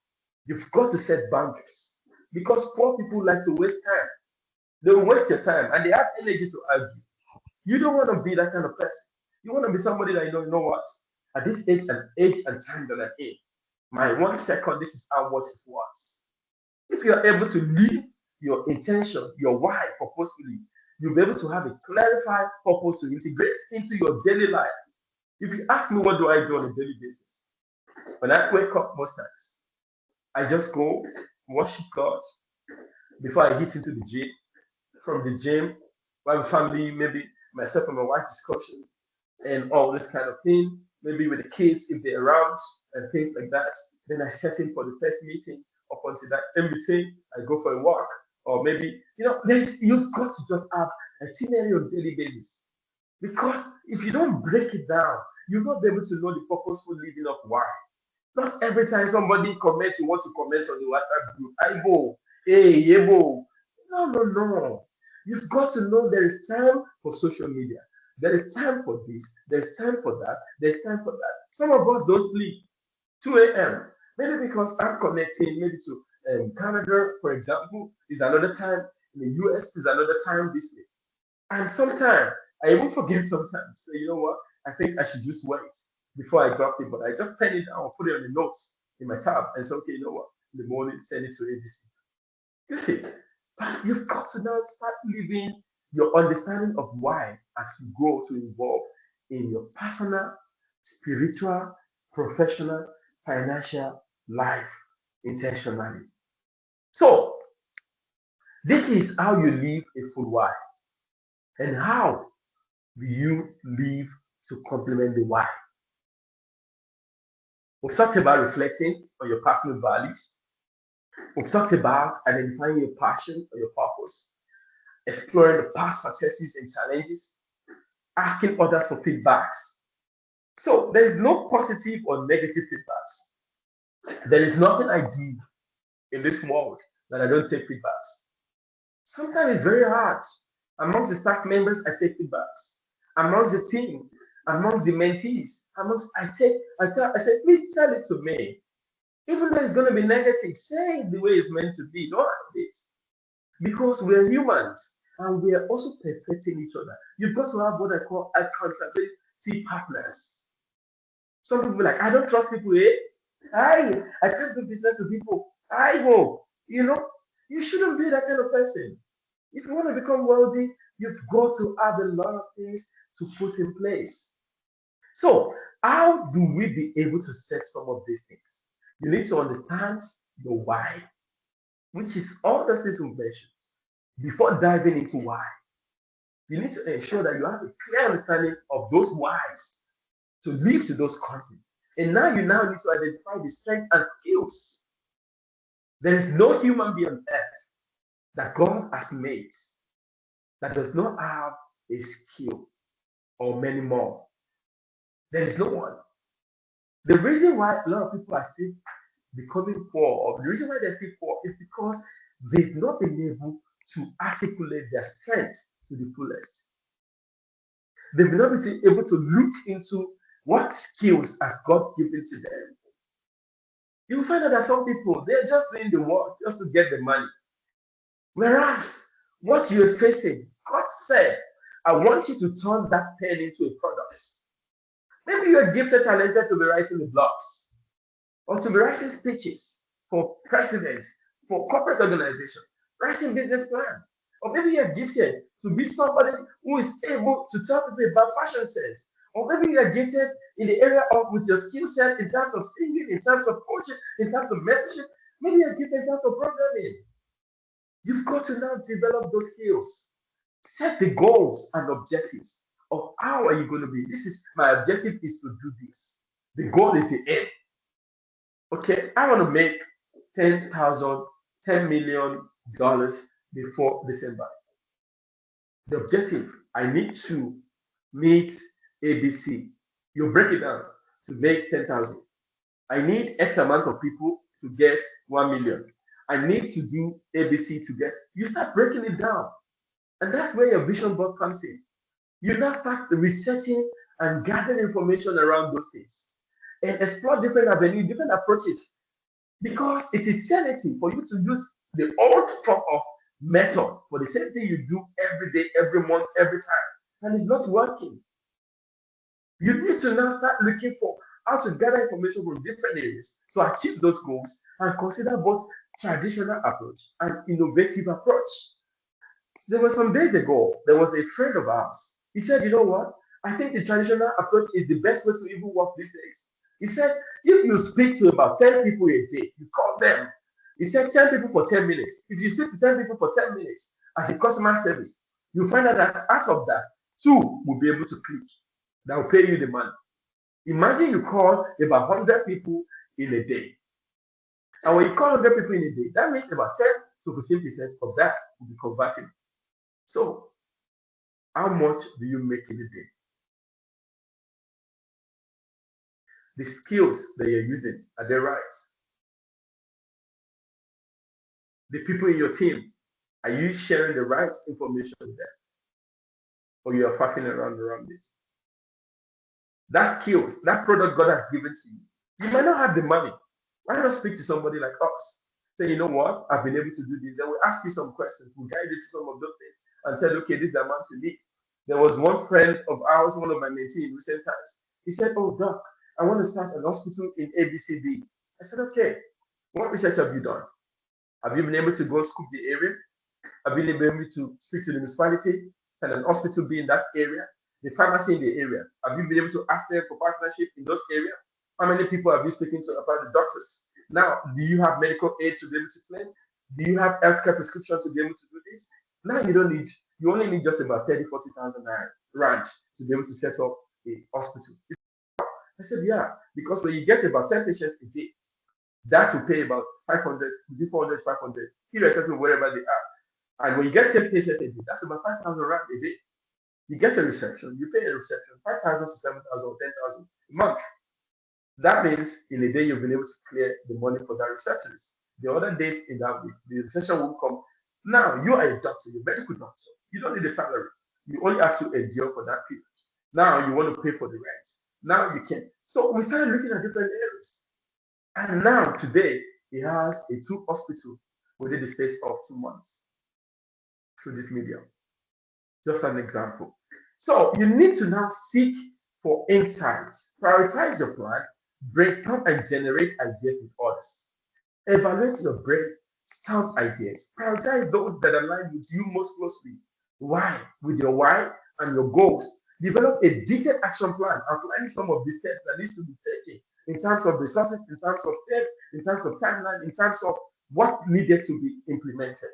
You've got to set boundaries because poor people like to waste time. They will waste your time and they have energy to argue. You don't want to be that kind of person. You want to be somebody that you know what? At this age and time that I'm in, my 1 second, this is how much it was. If you're able to live your intention, your why purposefully, you'll be able to have a clarified purpose to integrate into your daily life. If you ask me what do I do on a daily basis, when I wake up most times, I just go worship God before I hit into the gym. From the gym, my family, maybe myself and my wife discussion and all this kind of thing, maybe with the kids if they're around and things like that. Then I set in for the first meeting. Up until that in between, I go for a walk, or maybe you've got to just have a itinerary on a daily basis. Because if you don't break it down, you'll not be able to know the purposeful living of why. Not every time somebody comments, you want to comment on the WhatsApp group. I go, hey, Yebo. No. You've got to know there is time for social media. There is time for this. There's time for that. There's time for that. Some of us don't sleep 2 a.m. Maybe because I'm connecting maybe to Canada, for example, is another time. In the US is another time this week. And sometimes I even forget sometimes. So you know what? I think I should just wait before I drop it. But I just pen it down, put it on the notes in my tab, and say, okay, you know what? In the morning, send it to ABC. You see, but you've got to now start living your understanding of why as you grow to evolve in your personal, spiritual, professional, financial life intentionally. So, this is how you live a full why. And how do you live to complement the why? We've talked about reflecting on your personal values. We've talked about identifying your passion or your purpose, exploring the past successes and challenges, asking others for feedbacks. So there is no positive or negative feedbacks. There is nothing I do in this world that I don't take feedbacks. Sometimes it's very hard. Amongst the staff members, I take feedbacks. Amongst the team, amongst the mentees, I say, please tell it to me. Even though it's going to be negative, say it the way it's meant to be. Don't have this. Because we're humans. and we are also perfecting each other. You've got to have what I call accountability partners. Some people like, I don't trust people, eh? I can't do business with people. I won't. You shouldn't be that kind of person. If you want to become wealthy, you've got to have a lot of things to put in place. So, how do we be able to set some of these things? You need to understand your why, which is all the things we mentioned. Before diving into why, you need to ensure that you have a clear understanding of those whys to live to those contents. And now you need to identify the strengths and skills. There is no human being on earth that God has made that does not have a skill or many more. There is no one. The reason why a lot of people are still becoming poor, or the reason why they're still poor, is because they've not been able to articulate their strengths to the fullest. They've not been able to look into what skills has God given to them. You'll find out that some people, they're just doing the work just to get the money. Whereas what you're facing, God said, I want you to turn that pen into a product. Maybe you're gifted, talented to be writing the blogs or to be writing speeches for presidents, for corporate organizations, writing business plan. Or maybe you're gifted to be somebody who is able to tell people about fashion sense. Or maybe you're gifted in the area of with your skill set in terms of singing, in terms of coaching, in terms of mentorship. Maybe you're gifted in terms of programming. You've got to now develop those skills. Set the goals and objectives of how are you going to be. This is my objective is to do this. The goal is the end. Okay, I want to make $10 million before December. The objective, I need to meet ABC. You break it down to make 10,000. I need X amount of people to get 1 million. I need to do ABC to get. You start breaking it down. And that's where your vision board comes in. You now start researching and gathering information around those things and explore different avenues, different approaches, because it is sanity for you to use the old form of method for the same thing you do every day, every month, every time, and it's not working. You need to now start looking for how to gather information from different areas to achieve those goals and consider both traditional approach and innovative approach. There were some days ago, there was a friend of ours. He said, you know what? I think the traditional approach is the best way to even work these days. He said, if you speak to about 10 people a day, you call them. He said 10 people for 10 minutes. If you speak to 10 people for 10 minutes as a customer service, you'll find out that out of that, 2 will be able to click. That will pay you the money. Imagine you call about 100 people in a day. And when you call 100 people in a day, that means about 10 to 15% of that will be converted. So, how much do you make in a day? The skills that you're using, are they right? The people in your team, are you sharing the right information with them? Or you are faffing around it? That skills, that product God has given to you, you might not have the money. Why not speak to somebody like us? Say, you know what, I've been able to do this. Then we'll ask you some questions. We'll guide you to some of those things and tell, okay, this is the amount you need. There was one friend of ours, one of my mentees in recent times. He said, oh, Doc, I want to start an hospital in ABCD. I said, okay, what research have you done? Have you been able to go scoop the area? Have you been able to speak to the municipality? Can an hospital be in that area? The pharmacy in the area? Have you been able to ask them for partnership in those areas? How many people have you spoken to about the doctors? Now, do you have medical aid to be able to claim? Do you have healthcare prescription to be able to do this? Now you don't need, you only need just about 30,000-40,000 ranch to be able to set up a hospital. I said, yeah, because when you get about 10 patients a day, that will pay about 500, between 400, 500, irrespective of wherever they are. And when you get 10 patients a day, that's about 5,000 rand a day. You get a reception, you pay a reception, 5,000 to 7,000 or 10,000 a month. That means in a day you've been able to clear the money for that receptionist. The other days in that week, the reception will come. Now you are a doctor, you're a medical doctor. You don't need a salary. You only have to endure for that period. Now you want to pay for the rent. Now you can. So we started looking at different areas. And now today he has a 2 hospital within the space of 2 months through this medium. Just an example. So you need to now seek for insights, prioritize your plan, brainstorm and generate ideas with others. Evaluate your brainstorm ideas. Prioritize those that align with you most closely. Why? With your why and your goals. Develop a detailed action plan outlining some of the steps that needs to be taken in terms of resources, in terms of steps, in terms of timeline, in terms of what needed to be implemented.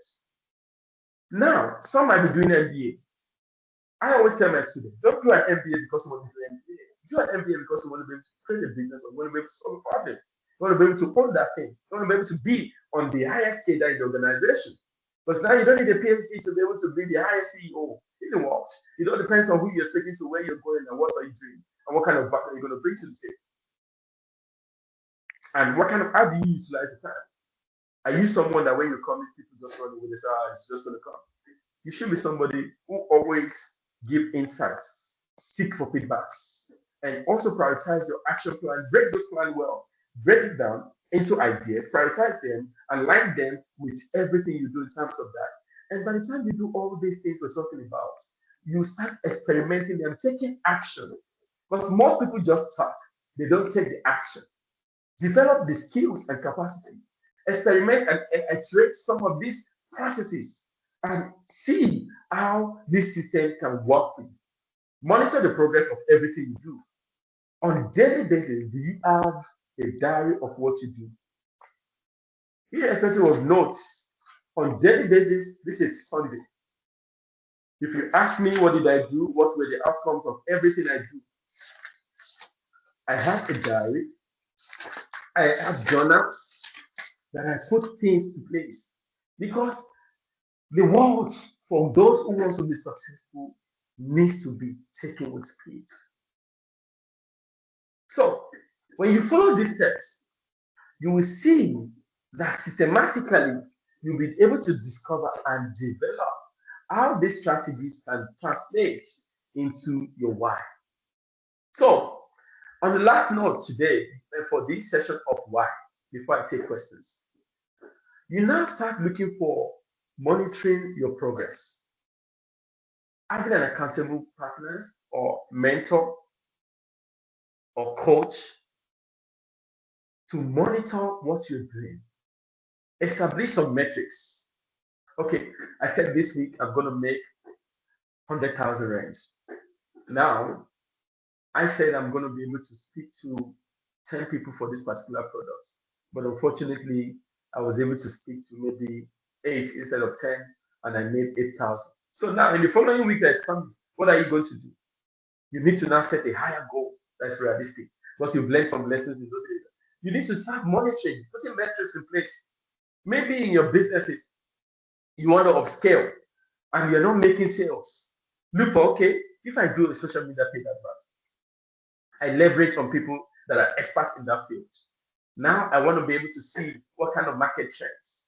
Now, some might be doing MBA. I always tell my students, don't do an MBA because you want to do MBA. Do an MBA because you want to be able to create a business or want to be able to solve a problem. You want to be able to own that thing. You want to be able to be on the highest cadre in the organization. But now you don't need a PhD to be able to be the highest CEO in the world. It all depends on who you're speaking to, where you're going, and what are you doing, and what kind of value you're going to bring to the table. And how do you utilize the time? Are you someone that when you come, people just run away, they say, it's just going to come? You should be somebody who always give insights, seek for feedbacks, and also prioritize your action plan. Break those plans well, break it down into ideas, prioritize them, align them with everything you do in terms of that. And by the time you do all these things we're talking about, you start experimenting them, taking action. Because most people just start, they don't take the action. Develop the skills and capacity. Experiment and iterate some of these processes and see how this system can work for you. Monitor the progress of everything you do. On a daily basis, do you have a diary of what you do? Irrespective of notes, on daily basis, this is Sunday. If you ask me what did I do, what were the outcomes of everything I do, I have a diary, I have journals that I put things to place because the world for those who want to be successful needs to be taken with speed. So when you follow these steps, you will see that systematically you'll be able to discover and develop how these strategies can translate into your why. So on the last note today, for this session of why, before I take questions, you now start looking for monitoring your progress. Having an accountable partner or mentor or coach to monitor what you're doing. Establish some metrics. Okay, I said this week I'm going to make 100,000 rands. Now, I said I'm going to be able to speak to 10 people for this particular product. But unfortunately, I was able to speak to maybe 8 instead of 10, and I made 8,000. So now, in the following week that's coming, what are you going to do? You need to now set a higher goal that's realistic, because you've learned some lessons in those areas. You need to start monitoring, putting metrics in place. Maybe in your businesses, you want to upscale, and you're not making sales. Look for, okay, if I do a social media paid advert, I leverage from people that are experts in that field. Now I want to be able to see what kind of market trends.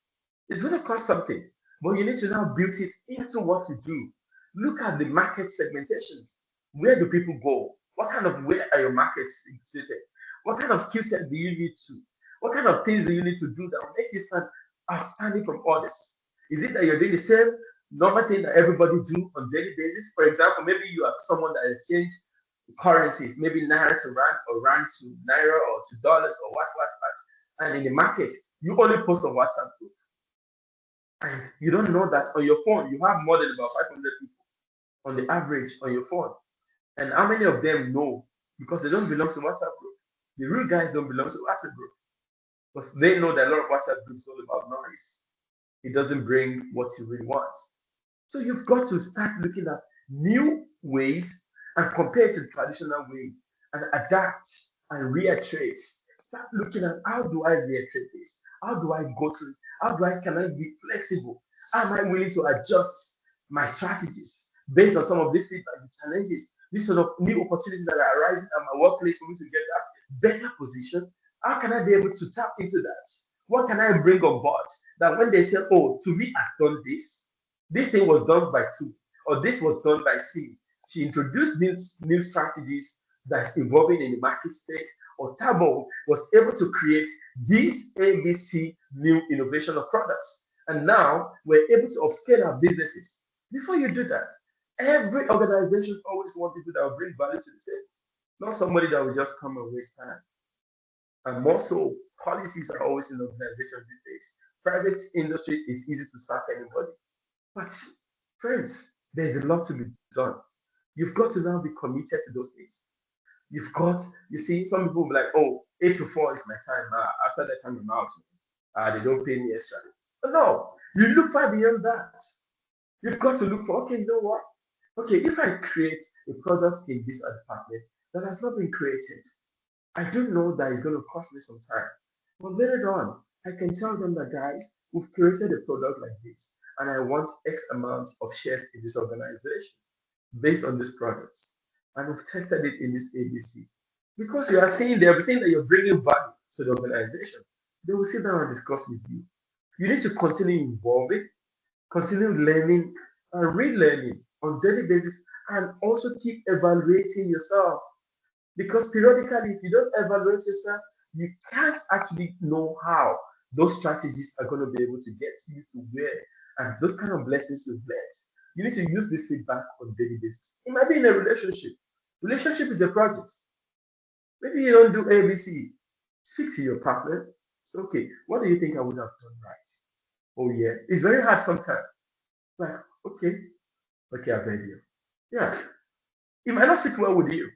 It's going to cost something, but you need to now build it into what you do. Look at the market segmentations. Where do people go? Where are your markets situated? What kind of skill set do you need to? What kind of things do you need to do that will make you stand outstanding from others? Is it that you're doing the same normal thing that everybody do on daily basis? For example, maybe you are someone that has changed currencies, maybe naira to rand or rand to naira or to dollars or what. And in the market, you only post on WhatsApp group. And you don't know that on your phone, you have more than about 500 people on the average on your phone. And how many of them know? Because they don't belong to WhatsApp group. The real guys don't belong to WhatsApp group. Because they know that a lot of WhatsApp groups are all about noise. It doesn't bring what you really want. So you've got to start looking at new ways and compare it to the traditional way and adapt and reiterate. Start looking at how do I reiterate this? How do I go through it? Can I be flexible? Am I willing to adjust my strategies based on some of these feedback, challenges, these sort of new opportunities that are arising at my workplace for me to get that better position? How can I be able to tap into that? What can I bring on board that when they say, oh, to me has done this thing was done by 2, or this was done by C. She introduced these new strategies that's evolving in the market space, or Tabo was able to create these ABC new innovation of products. And now we're able to upscale our businesses. Before you do that, Every organization always wants people that will bring value to the table, not somebody that will just come and waste time. And more so, policies are always in organizations these days. Private industry is easy to sack anybody. But friends, there's a lot to be done. You've got to now be committed to those things. You've got, you see, some people will be like, oh, 8 to 4 is my time. After that time, I'm out. They don't pay me extra. But no, you look far beyond that. You've got to look for, okay, you know what? Okay, if I create a product in this department that has not been created, I do know that it's going to cost me some time. But later on, I can tell them that, guys, we've created a product like this, and I want X amount of shares in this organization based on this product. And we've tested it in this ABC. Because you are seeing everything that you're bringing value to the organization, they will sit down and discuss with you. You need to continue evolving, continue learning and relearning on daily basis, and also keep evaluating yourself. Because periodically, if you don't evaluate yourself, you can't actually know how those strategies are going to be able to get you to where and those kind of blessings you've learned. You need to use this feedback on daily basis. It might be in a relationship. Relationship is a project. Maybe you don't do ABC. Speak to your partner. It's okay. What do you think I would have done right? Oh yeah. It's very hard sometimes. Like, okay, okay, I've heard you. Yeah. It might not sit well with you,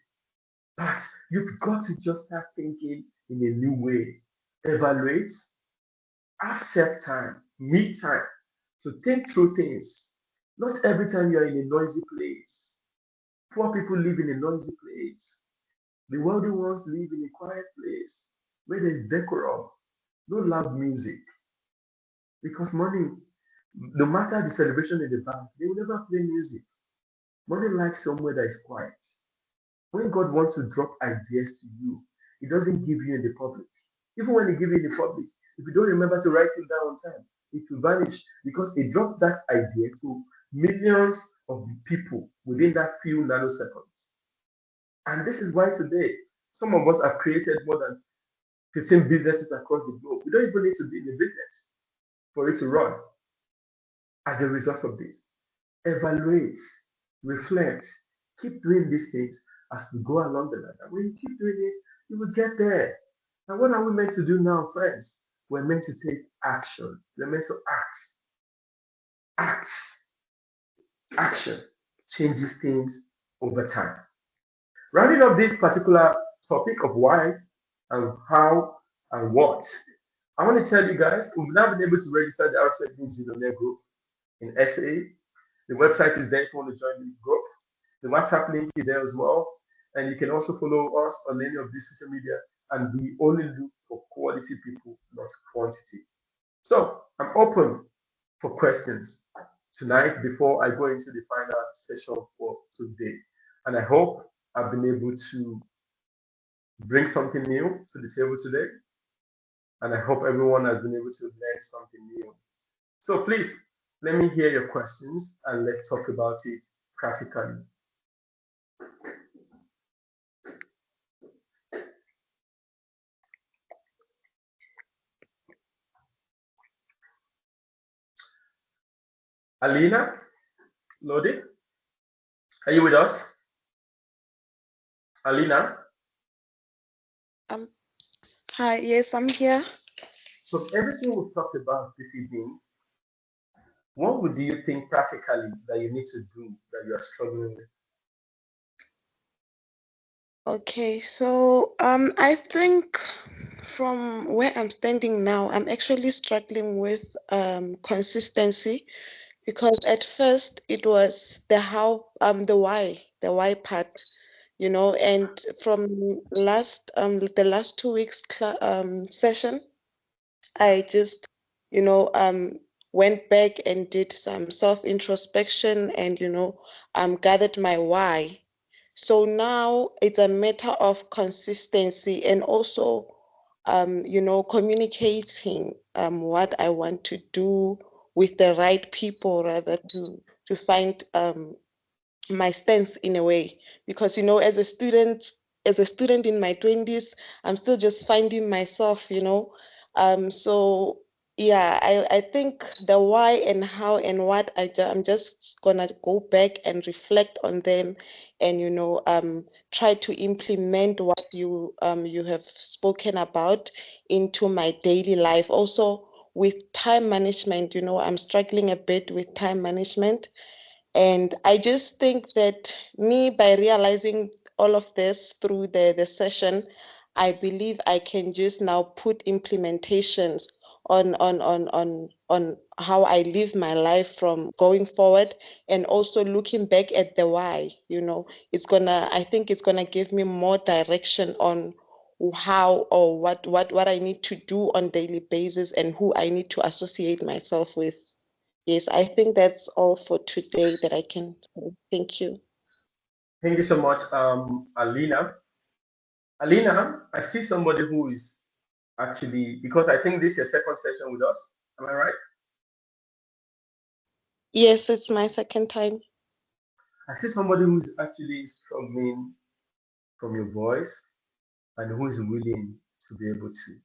but you've got to just start thinking in a new way. Evaluate, have self time, me time to think through things. Not every time you're in a noisy place. Poor people live in a noisy place. The wealthy ones live in a quiet place where there's decorum, no loud music. Because money, no matter the celebration in the bank, they will never play music. Money likes somewhere that is quiet. When God wants to drop ideas to you, He doesn't give you in the public. Even when He gives you in the public, if you don't remember to write it down on time, it will vanish because He drops that idea to millions of people within that few nanoseconds. And this is why today some of us have created more than 15 businesses across the globe. We don't even need to be in a business for it to run as a result of this. Evaluate, reflect, keep doing these things as we go along the line. And when you keep doing it, you will get there. And what are we meant to do now, friends? We're meant to take action. We're meant to act. Act. Action changes things over time. Rounding up this particular topic of why and how and what, I want to tell you guys, we've now been able to register the Aroseglinks Zillionaire group in SA. The website is there if you want to join the group. The WhatsApp link is there as well. And you can also follow us on any of these social media. And we only look for quality people, not quantity. So I'm open for questions tonight before I go into the final session for today. And I hope I've been able to bring something new to the table today. And I hope everyone has been able to learn something new. So please, let me hear your questions and let's talk about it practically. Alina, Lodi, are you with us? Alina? Hi, yes, I'm here. So everything we've talked about this evening, what would you think practically that you need to do that you are struggling with? Okay, so I think from where I'm standing now, I'm actually struggling with consistency because at first it was the how, the why part, you know, and from the last 2 weeks session, I just, you know, went back and did some self-introspection and, you know, gathered my why. So now it's a matter of consistency and also, you know, communicating what I want to do with the right people rather to find my stance in a way. Because, you know, as a student in my 20s, I'm still just finding myself, you know. So yeah, I think the why and how and what I'm just gonna go back and reflect on them, and try to implement what you have spoken about into my daily life. Also with time management, I'm struggling a bit with time management. And I just think that me, by realizing all of this through the session, I believe I can just now put implementations on how I live my life from going forward, and also looking back at the why. I think it's gonna give me more direction on how or what I need to do on daily basis, and who I need to associate myself with. Yes, I think that's all for today that I can say. Thank you. Thank you so much, Alina. Alina, I see somebody who is actually, because I think this is your second session with us. Am I right? Yes, it's my second time. I see somebody who's actually struggling from your voice and who is willing to be able to.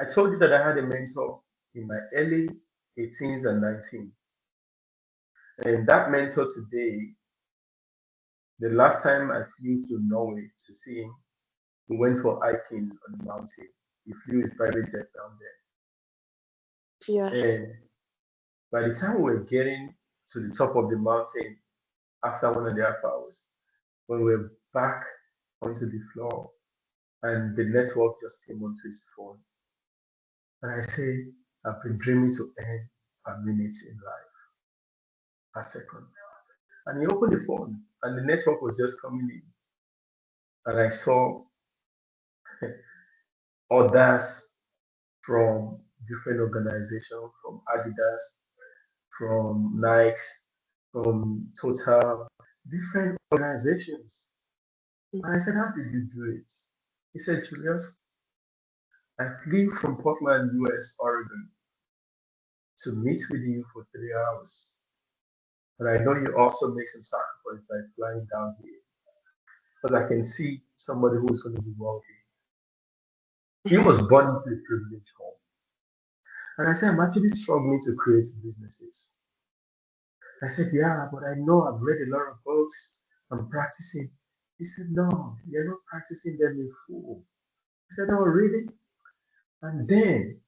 I told you that I had a mentor in my early 18s and 19. And that mentor today, the last time I flew to Norway to see him, we went for hiking on the mountain. He flew his private jet down Yeah. there. And by the time we were getting to the top of the mountain after 1.5 hours, when we were back onto the floor and the network just came onto his phone. And I say, I've been dreaming to earn a minute in life, a second. And he opened the phone and the network was just coming in. And I saw orders from different organizations, from Adidas, from Nike, from Total, different organizations. And I said, how did you do it? He said, Julius, I flew from Portland, US, Oregon, to meet with you for 3 hours. But I know you also make some sacrifice by flying down here. Because I can see somebody who's going to be wealthy. He was born into a privileged home. And I said, I'm actually struggling to create businesses. I said, yeah, but I know I've read a lot of books. I'm practicing. He said, no, you're not practicing them in full. I said, oh, really? And then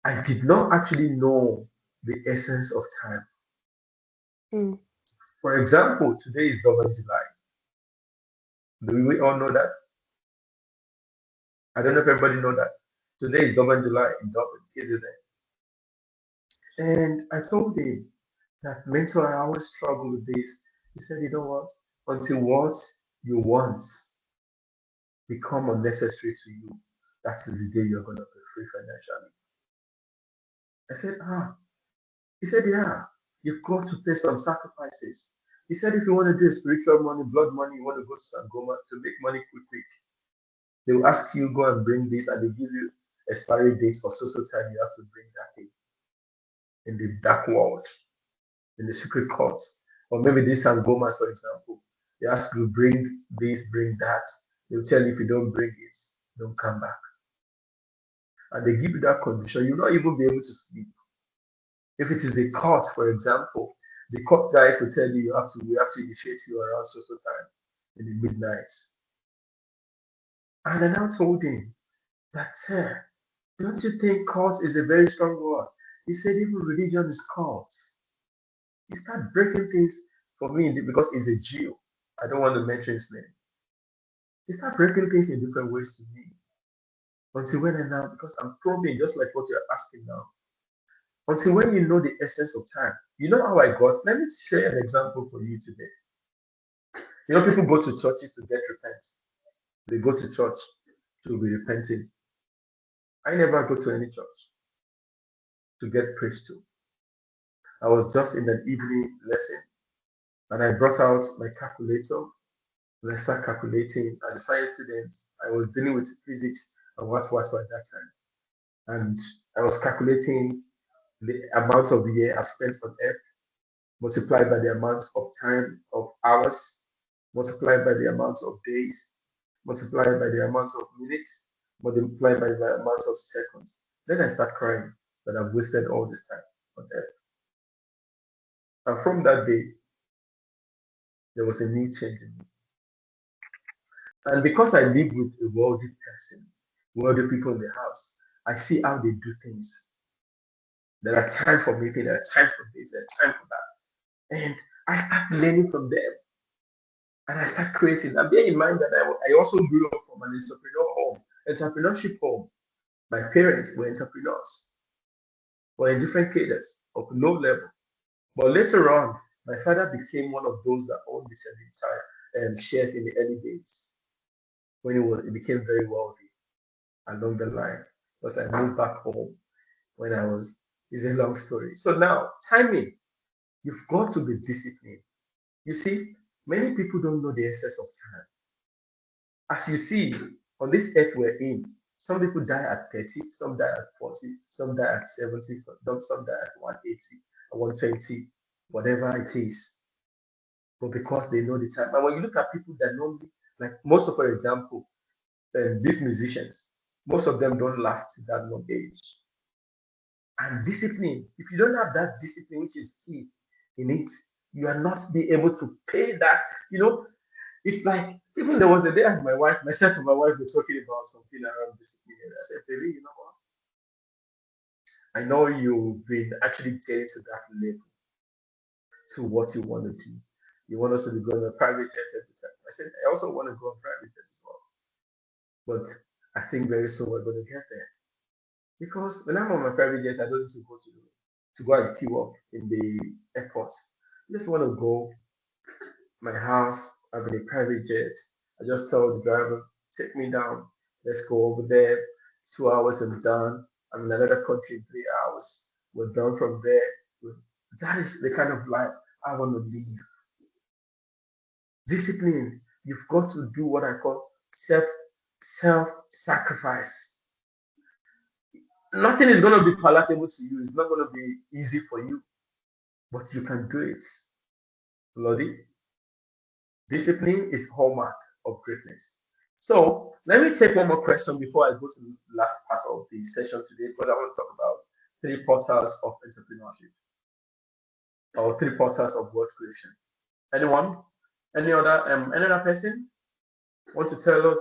I did not actually know the essence of time. Mm. For example, today is Double July. Do we all know that? I don't know if everybody know that. Today is Double July in Dublin, KZN. And I told him that mentor, I always struggle with this. He said, you know what? Until what you want become unnecessary to you, that is the day you're going to be free financially. I said, He said, yeah, you've got to pay some sacrifices. He said, if you want to do spiritual money, blood money, you want to go to Sangoma to make money quick. They will ask you, go and bring this, and they give you expiry date for so time you have to bring that thing in the dark world, in the secret court. Or maybe this Sangomas, for example, they ask you, bring this, bring that. They'll tell you if you don't bring it, don't come back. And they give you that condition, you'll not even be able to sleep. If it is a court, for example, the court guys will tell you, we have to initiate you around so time in the midnight. And I now told him that, sir, don't you think court is a very strong word? He said, even religion is court. He started breaking things for me because he's a Jew. I don't want to mention his name. He started breaking things in different ways to me. Until when I now, because I'm probing just like what you're asking now. Until when you know the essence of time. You know how I got? Let me share an example for you today. You know, people go to churches to get repent. They go to church to be repenting. I never go to any church to get preached to. I was just in an evening lesson and I brought out my calculator and I started calculating. As a science student, I was dealing with physics and what at that time. And I was calculating the amount of year I've spent on Earth multiplied by the amount of time of hours, multiplied by the amount of days, multiplied by the amount of minutes, multiplied by the amount of seconds. Then I start crying that I've wasted all this time on earth. And from that day, there was a new change in me. And because I live with a wealthy person, wealthy people in the house, I see how they do things. There are time for meeting, there are time for this, there are time for that. And I start learning from them. And I start creating. And bear in mind that I also grew up from an entrepreneurship home. My parents were entrepreneurs, were in different cadres of low level. But later on, my father became one of those that owned the entire shares in the early days when he became very wealthy along the line. Because I moved back home when I was, it's a long story. So now, timing, you've got to be disciplined. You see, many people don't know the essence of time. As you see, on this earth we're in, some people die at 30, some die at 40, some die at 70, some die at 180, 120, whatever it is. But because they know the time. And when you look at people that normally, like most of, for example, these musicians, most of them don't last to that long age. And discipline, if you don't have that discipline, which is key in it, you are not be able to pay that. It's like, even there was a day myself and my wife were talking about something around discipline. And I said, baby, you know what? I know you've been actually getting to that level to what you want to do. You want us to be going on private jets every time. I said, I also want to go on private jets as well. But I think very soon we're going to get there. Because when I'm on my private jet, I don't need to go and queue up in the airport. I just want to go my house, having a private jet. I just tell the driver, take me down. Let's go over there. 2 hours I'm done. I'm in another country in 3 hours. We're done from there. That is the kind of life I want to live. Discipline. You've got to do what I call self-sacrifice. Nothing is going to be palatable to you. It's not going to be easy for you, but you can do it. Lodi, discipline is hallmark of greatness. So let me take one more question before I go to the last part of the session today, because I want to talk about 3 portals of entrepreneurship or 3 portals of wealth creation. Anyone? Any other person want to tell us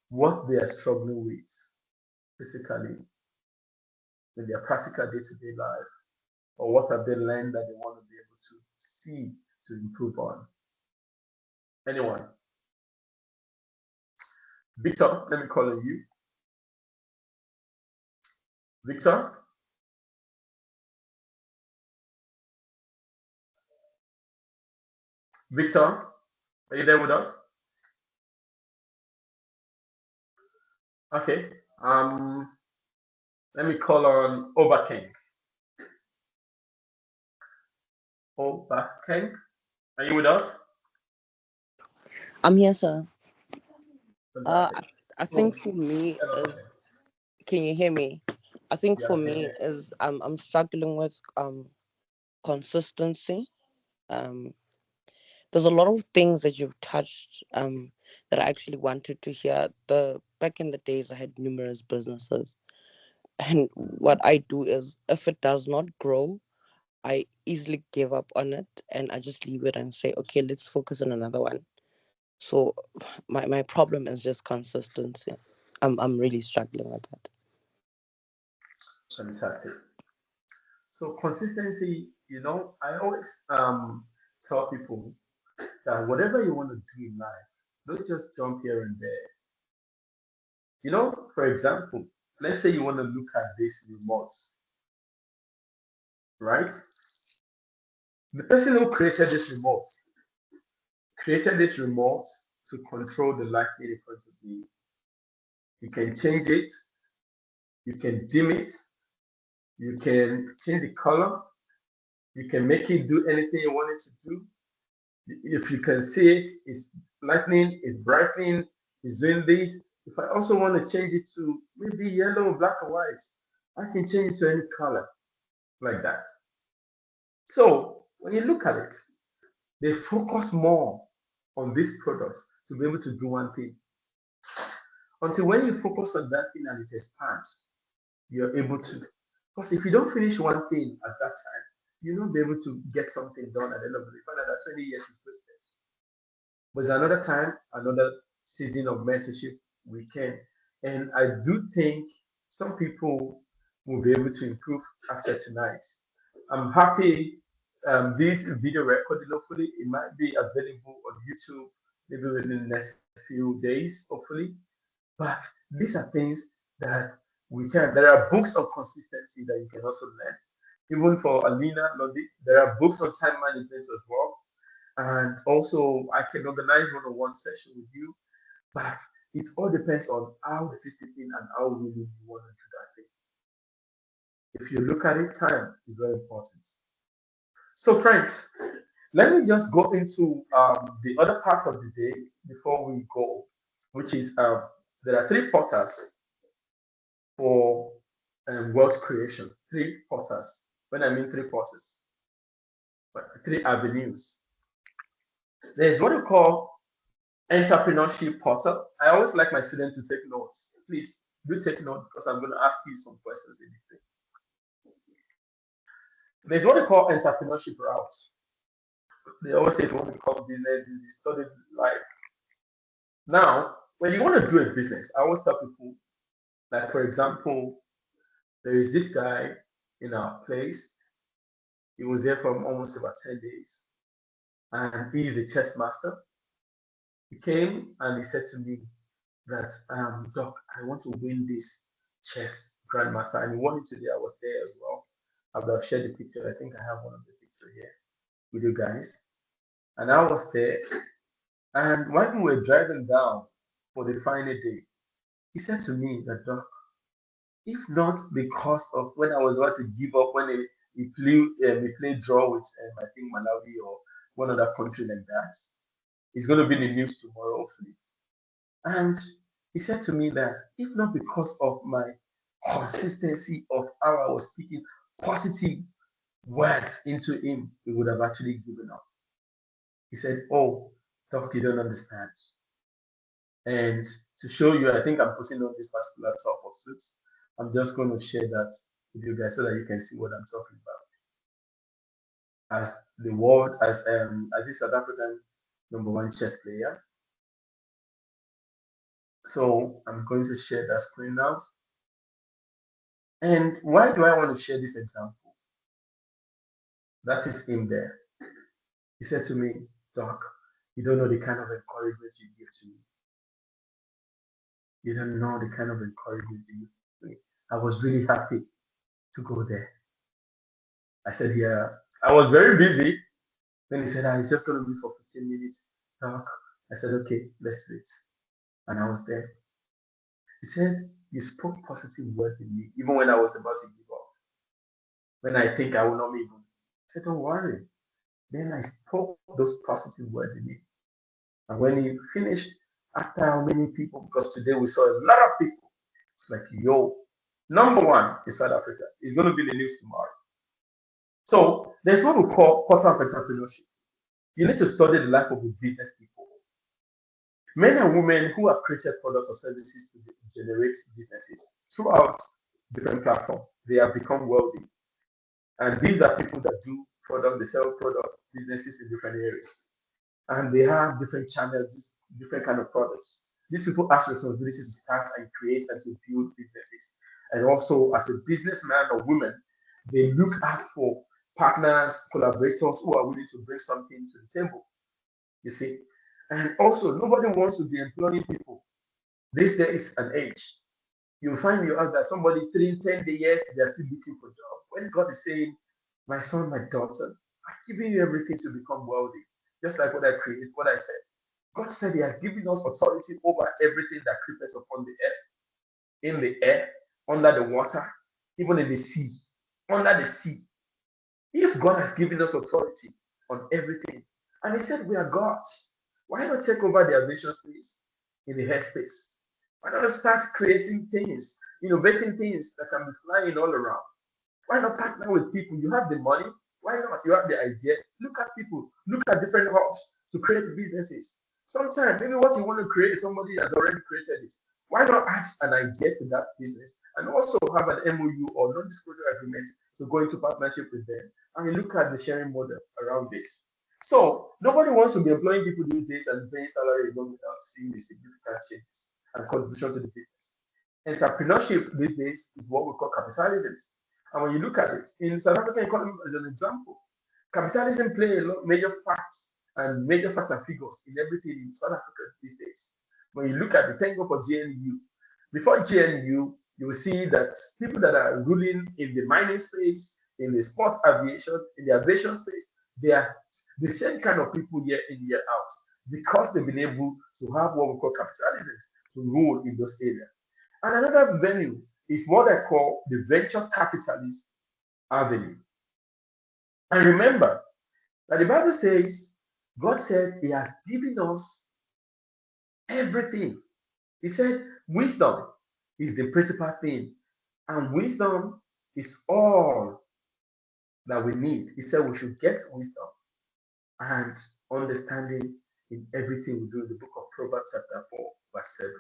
what they are struggling with physically in their practical day-to-day life, or what have they learned that they want to be able to see to improve on? Anyone? Victor, let me call on you. Victor? Victor, are you there with us? Okay. Let me call on Overking. Overking, are you with us? I'm here, sir. Fantastic. I think for me is, can you hear me? I think for me is I'm struggling with consistency. There's a lot of things that you've touched that I actually wanted to hear. Back in the days I had numerous businesses, and what I do is, if it does not grow, I easily give up on it and I just leave it and say, okay, let's focus on another one. So my problem is just consistency. I'm really struggling with that. Fantastic. So consistency, I always tell people that whatever you want to do in life, don't just jump here and there. For example, let's say you want to look at this remote, right? The person who created this remote to control the light in front of you. You can change it, you can dim it, you can change the color, you can make it do anything you want it to do. If you can see it, it's lightning, it's brightening, it's doing this. If I also want to change it to maybe yellow, black, or white, I can change it to any color like that. So when you look at it, they focus more on this product to be able to do one thing. Until when you focus on that thing and it expands, you're able to. Because if you don't finish one thing at that time, you'll not be able to get something done at the end of the day. Find out that 20 years is wasted. But there's another time, another season of mentorship we can. And I do think some people will be able to improve after tonight. I'm happy this video recording, hopefully, it might be available on YouTube maybe within the next few days, hopefully. But these are things that we can. There are books of consistency that you can also learn. Even for Alina, there are books on time management as well. And also, I can organize one-on-one session with you. But it all depends on how disciplined and how willing you want to do that thing. If you look at it, time is very important. So, friends, let me just go into the other part of the day before we go, which is there are three portals for wealth creation. Three portals. When I mean three portals, but three avenues. There's what we call entrepreneurship portal. I always like my students to take notes. Please do take notes because I'm going to ask you some questions in between. There's what we call entrepreneurship routes. They always say if you want to become business, you study life. Now, when you want to do a business, I always tell people, like for example, there is this guy in our place. He was there for almost about 10 days. And he is a chess master. He came and he said to me that, Doc, I want to win this chess grandmaster. And he wanted to do. I was there as well. I would have shared the picture. I think I have one of the pictures here with you guys. And I was there. And when we were driving down for the final day, he said to me that, Doc, if not because of when I was about to give up, when he played draw with, I think, Malawi or one other country like that, it's going to be in the news tomorrow, hopefully. And he said to me that if not because of my consistency of how I was speaking positive words into him, he would have actually given up. He said, "Oh, Doc, you don't understand." And to show you, I think I'm putting on this particular top of suits. I'm just going to share that with you guys so that you can see what I'm talking about. As the world, as this South African #1 chess player. So I'm going to share that screen now. And why do I want to share this example? That is him there. He said to me, Doc, you don't know the kind of encouragement you give to me. You don't know the kind of encouragement you give to me. I was really happy to go there. I said, yeah. I was very busy. Then he said, it's just going to be for 15 minutes. Doc, I said, okay, let's do it. And I was there. He said, you spoke positive words in me, even when I was about to give up. When I think I will not be able. I said, don't worry. Then I spoke those positive words in me. And when he finished, after how many people, because today we saw a lot of people, it's like, yo, #1 in South Africa. It's going to be in the news tomorrow. So there's what we call portal of entrepreneurship. You need to study the life of the business people. Men and women who have created products or services to generate businesses throughout different platforms, they have become wealthy. And these are people that do product, they sell product businesses in different areas. And they have different channels, different kind of products. These people have responsibility to start and create and to build businesses. And also, as a businessman or woman, they look out for partners, collaborators who are willing to bring something to the table. You see? And also, nobody wants to be employing people. This day is an age. You'll find you out that somebody 10 years, they're still looking for a job. When God is saying, my son, my daughter, I've given you everything to become wealthy. Just like what I created, what I said. God said he has given us authority over everything that creepeth upon the earth, in the air, under the water, even in the sea, under the sea. If God has given us authority on everything, and he said we are gods, why not take over the aviation space in the airspace? Why not start creating things, innovating things that can be flying all around? Why not partner with people? You have the money. Why not? You have the idea. Look at people. Look at different hubs to create businesses. Sometimes maybe what you want to create, somebody has already created it. Why not add an idea to that business and also have an MOU or non-disclosure agreement to go into partnership with them. And we look at the sharing model around this. So nobody wants to be employing people these days and paying salary alone without seeing the significant changes and contribution to the business. Entrepreneurship these days is what we call capitalism. And when you look at it, in South African economy as an example, capitalism play a lot major facts and major facts and figures in everything in South Africa these days. When you look at the thank God for GNU, before GNU, you will see that people that are ruling in the mining space, in the sports aviation, in the aviation space, they are the same kind of people year in, year out, because they've been able to have what we call capitalism to rule in those areas. And another venue is what I call the venture capitalist avenue. And remember that the Bible says, God said He has given us everything. He said, wisdom is the principal thing, and wisdom is all that we need. He said we should get wisdom and understanding in everything we do in the book of Proverbs chapter 4, verse 7.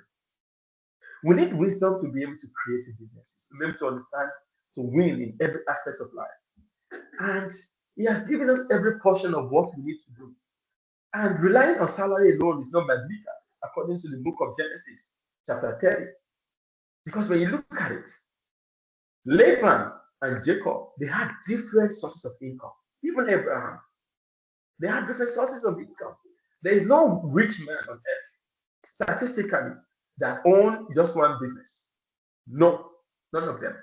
We need wisdom to be able to create businesses, to be able to understand, to win in every aspect of life. And He has given us every portion of what we need to do. And relying on salary alone is not biblical, according to the book of Genesis, chapter 30. Because when you look at it, Laban and Jacob, they had different sources of income. Even Abraham, they had different sources of income. There is no rich man on earth, statistically, that own just one business. No, none of them.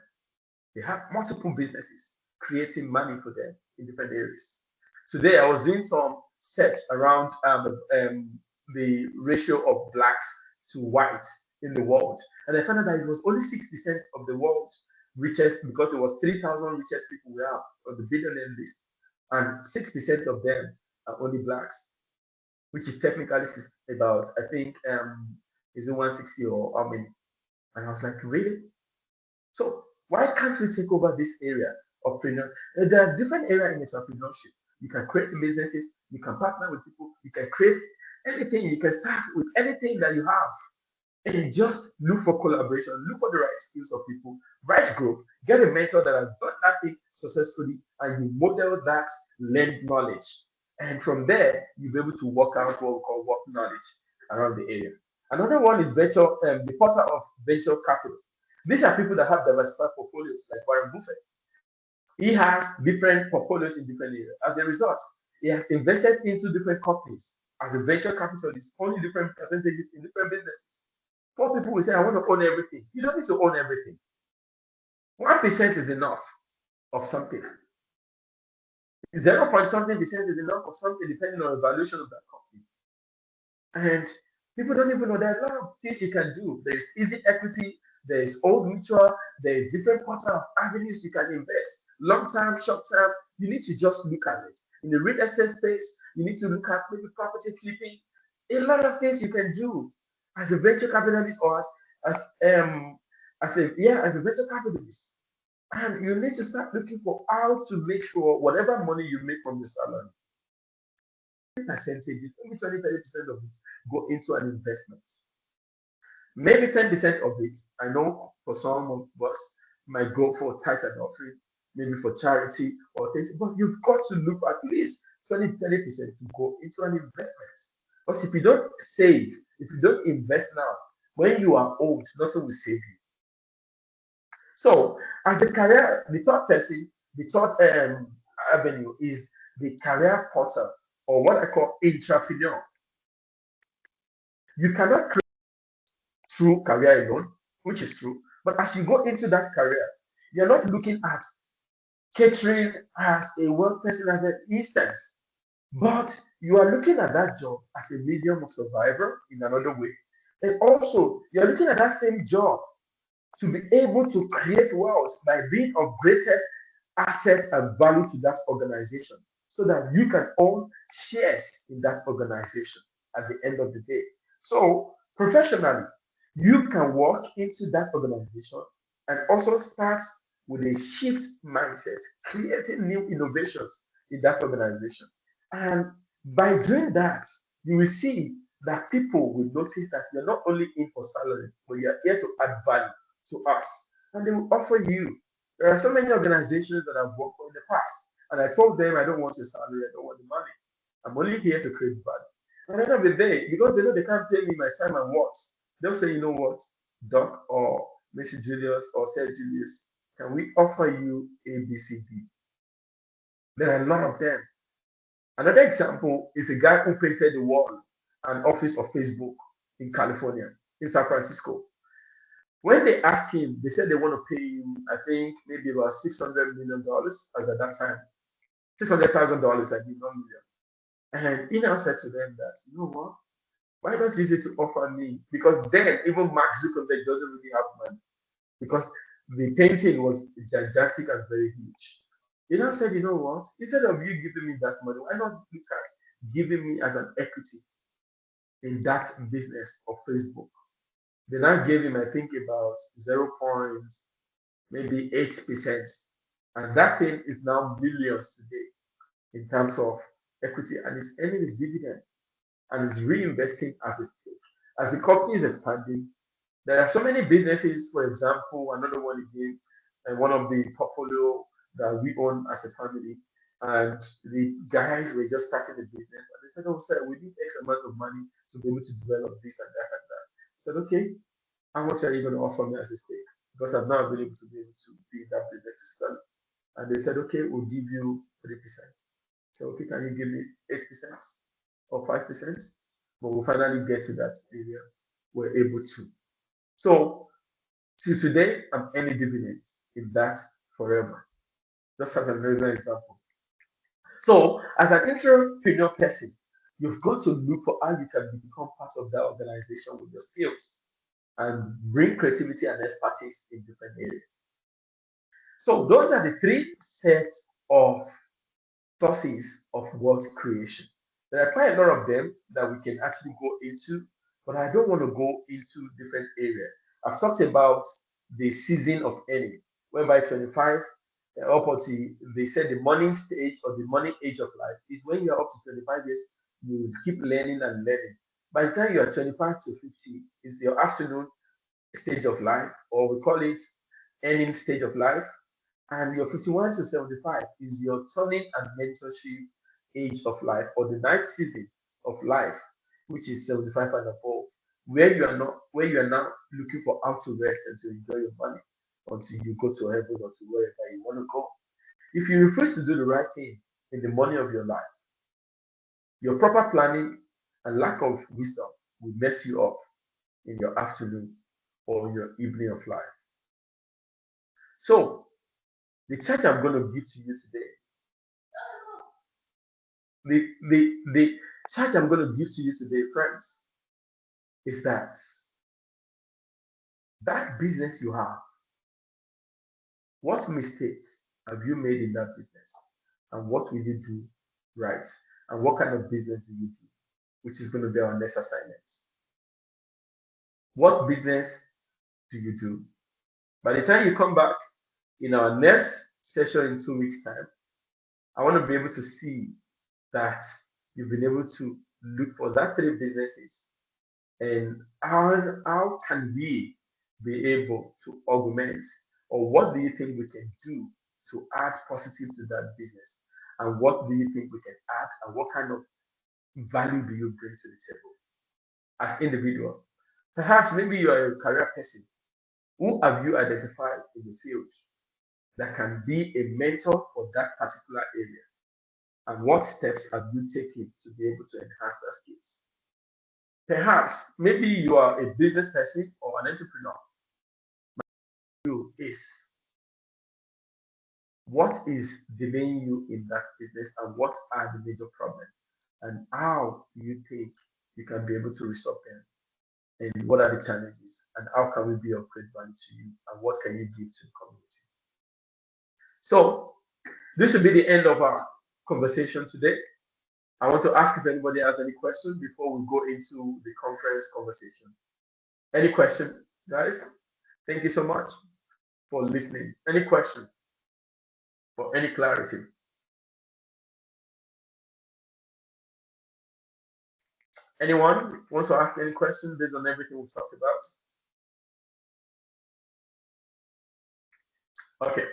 They have multiple businesses creating money for them in different areas. Today, I was doing some search around the ratio of blacks to whites in the world, and I found out that it was only 6% of the world's richest, because it was 3,000 richest people we have on the billionaire list, and 6% of them are only blacks, which is technically about, I think, is it 160 or how many? And I was like, really? So why can't we take over this area of entrepreneurship? There are different areas in entrepreneurship. You can create businesses, you can partner with people, you can create anything, you can start with anything that you have. And just look for collaboration, look for the right skills of people, right group, get a mentor that has done that thing successfully, and you model that learned knowledge. And from there, you'll be able to work out what we call work knowledge around the area. Another one is venture, the portal of venture capital. These are people that have diversified portfolios, like Warren Buffett. He has different portfolios in different areas. As a result, he has invested into different companies. As a venture capitalist, only different percentages in different businesses. Poor people will say, I want to own everything. You don't need to own everything. 1% is enough of something. 0 point something percent is enough of something, depending on the valuation of that company. And people don't even know there are a lot of things you can do. There is easy equity, there is old mutual, there is different portal of avenues you can invest. Long term, short term, you need to just look at it. In the real estate space, you need to look at maybe property flipping. A lot of things you can do as a venture capitalist, or as a venture capitalist. And you need to start looking for how to make sure whatever money you make from the salary, percentages, maybe 20, 30% of it go into an investment. Maybe 10% of it, I know for some of us, might go for tithe and offering, maybe for charity or things, but you've got to look for at least 20, 30% to go into an investment. Because if you don't save, if you don't invest now, when you are old, nothing will save you. So, as a career, the third person, the third avenue is the career portal, or what I call entrepreneur. You cannot create through career alone, which is true. But as you go into that career, you're not looking at catering as a work person as an instance, but you are looking at that job as a medium of survival in another way. And also, you're looking at that same job to be able to create wealth by being of greater assets and value to that organization, so that you can own shares in that organization at the end of the day. So, professionally, you can walk into that organization and also start with a shift mindset, creating new innovations in that organization. And by doing that, you will see that people will notice that you're not only in for salary, but you're here to add value to us. and they will offer you. There are so many organizations that I've worked for in the past, and I told them I don't want your salary, I don't want the money. I'm only here to create value. At the end of the day, because they know they can't pay me my time and what, they'll say, you know what, Doc or Mr. Julius or Sir Julius, can we offer you A, B, C, D? There are a lot of them. Another example is a guy who painted the wall, an office of Facebook in California, in San Francisco. When they asked him, they said they want to pay him, I think maybe about $600 million as at that time. $600,000, I mean, 1 million. And he now said to them that, you know what? Why don't you use it to offer me? Because then even Mark Zuckerberg doesn't really have money because the painting was gigantic and very huge. He now said, you know what? Instead of you giving me that money, why not look at giving me as an equity in that business of Facebook? They now gave him, I think, about 0. maybe 8%. And that thing is now millions today in terms of equity, and it's earning its dividend and is reinvesting as a stake. As the company is expanding, there are so many businesses, for example, another one again, and one of the portfolio that we own as a family. And the guys were just starting the business, and they said, "Oh, sir, we need X amount of money to be able to develop this and that and that." I said, "Okay, how much are you going to offer me as a stake? Because I've not been able to be able to be in that business physically." And they said, "Okay, we'll give you 3%. So, okay, can you give me 8% or 5%? But we'll finally get to that area. We're able to. So, to today, I'm earning dividends in that forever. Just as another example. So, as an entrepreneur person, you've got to look for how you can become part of that organization with your skills and bring creativity and expertise in different areas. So, those are the three sets of sources of wealth creation. There are quite a lot of them that we can actually go into, but I don't want to go into different areas. I've talked about the season of earning, whereby 25 up until they said the money stage or the money age of life is when you're up to 25 years, you keep learning and learning. By the time you're 25 to 50, is your afternoon stage of life, or we call it earning stage of life, and your 51 to 75 is your turning and mentorship age of life, or the ninth season of life, which is 75 and above, where you are now looking for how to rest and to enjoy your money until you go to heaven or to wherever you want to go. If you refuse to do the right thing in the morning of your life, your proper planning and lack of wisdom will mess you up in your afternoon or your evening of life. So the charge I'm going to give to you today, the charge I'm going to give to you today, friends, is that business you have, what mistake have you made in that business? And what will you do right? And what kind of business do you do? Which is going to be our next assignment. What business do you do? By the time you come back in our next session in 2 weeks' time, I want to be able to see that you've been able to look for that three businesses, and how can we be able to augment, or what do you think we can do to add positive to that business, and what do you think we can add, and what kind of value do you bring to the table as individual? Perhaps maybe you are a career person. Who have you identified in the field that can be a mentor for that particular area? And what steps have you taken to be able to enhance that skills? Perhaps maybe you are a business person or an entrepreneur. You is what is delaying you in that business, and what are the major problems, and how do you think you can be able to resolve them, and what are the challenges, and how can we be of great value to you, and what can you give to the community? So this will be the end of our conversation today. I want to ask if anybody has any questions before we go into the conference conversation. Any question, guys? Thank you so much for listening. Any question or any clarity? Anyone wants to ask any question based on everything we talked about? Okay.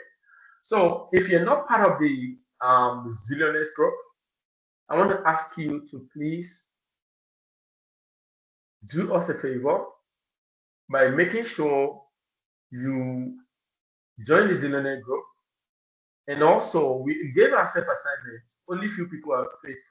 So if you're not part of the Zillionaires group, I want to ask you to please do us a favor by making sure you join the Zillionaire group. And also, we gave ourselves assignments. Only few people are faithful.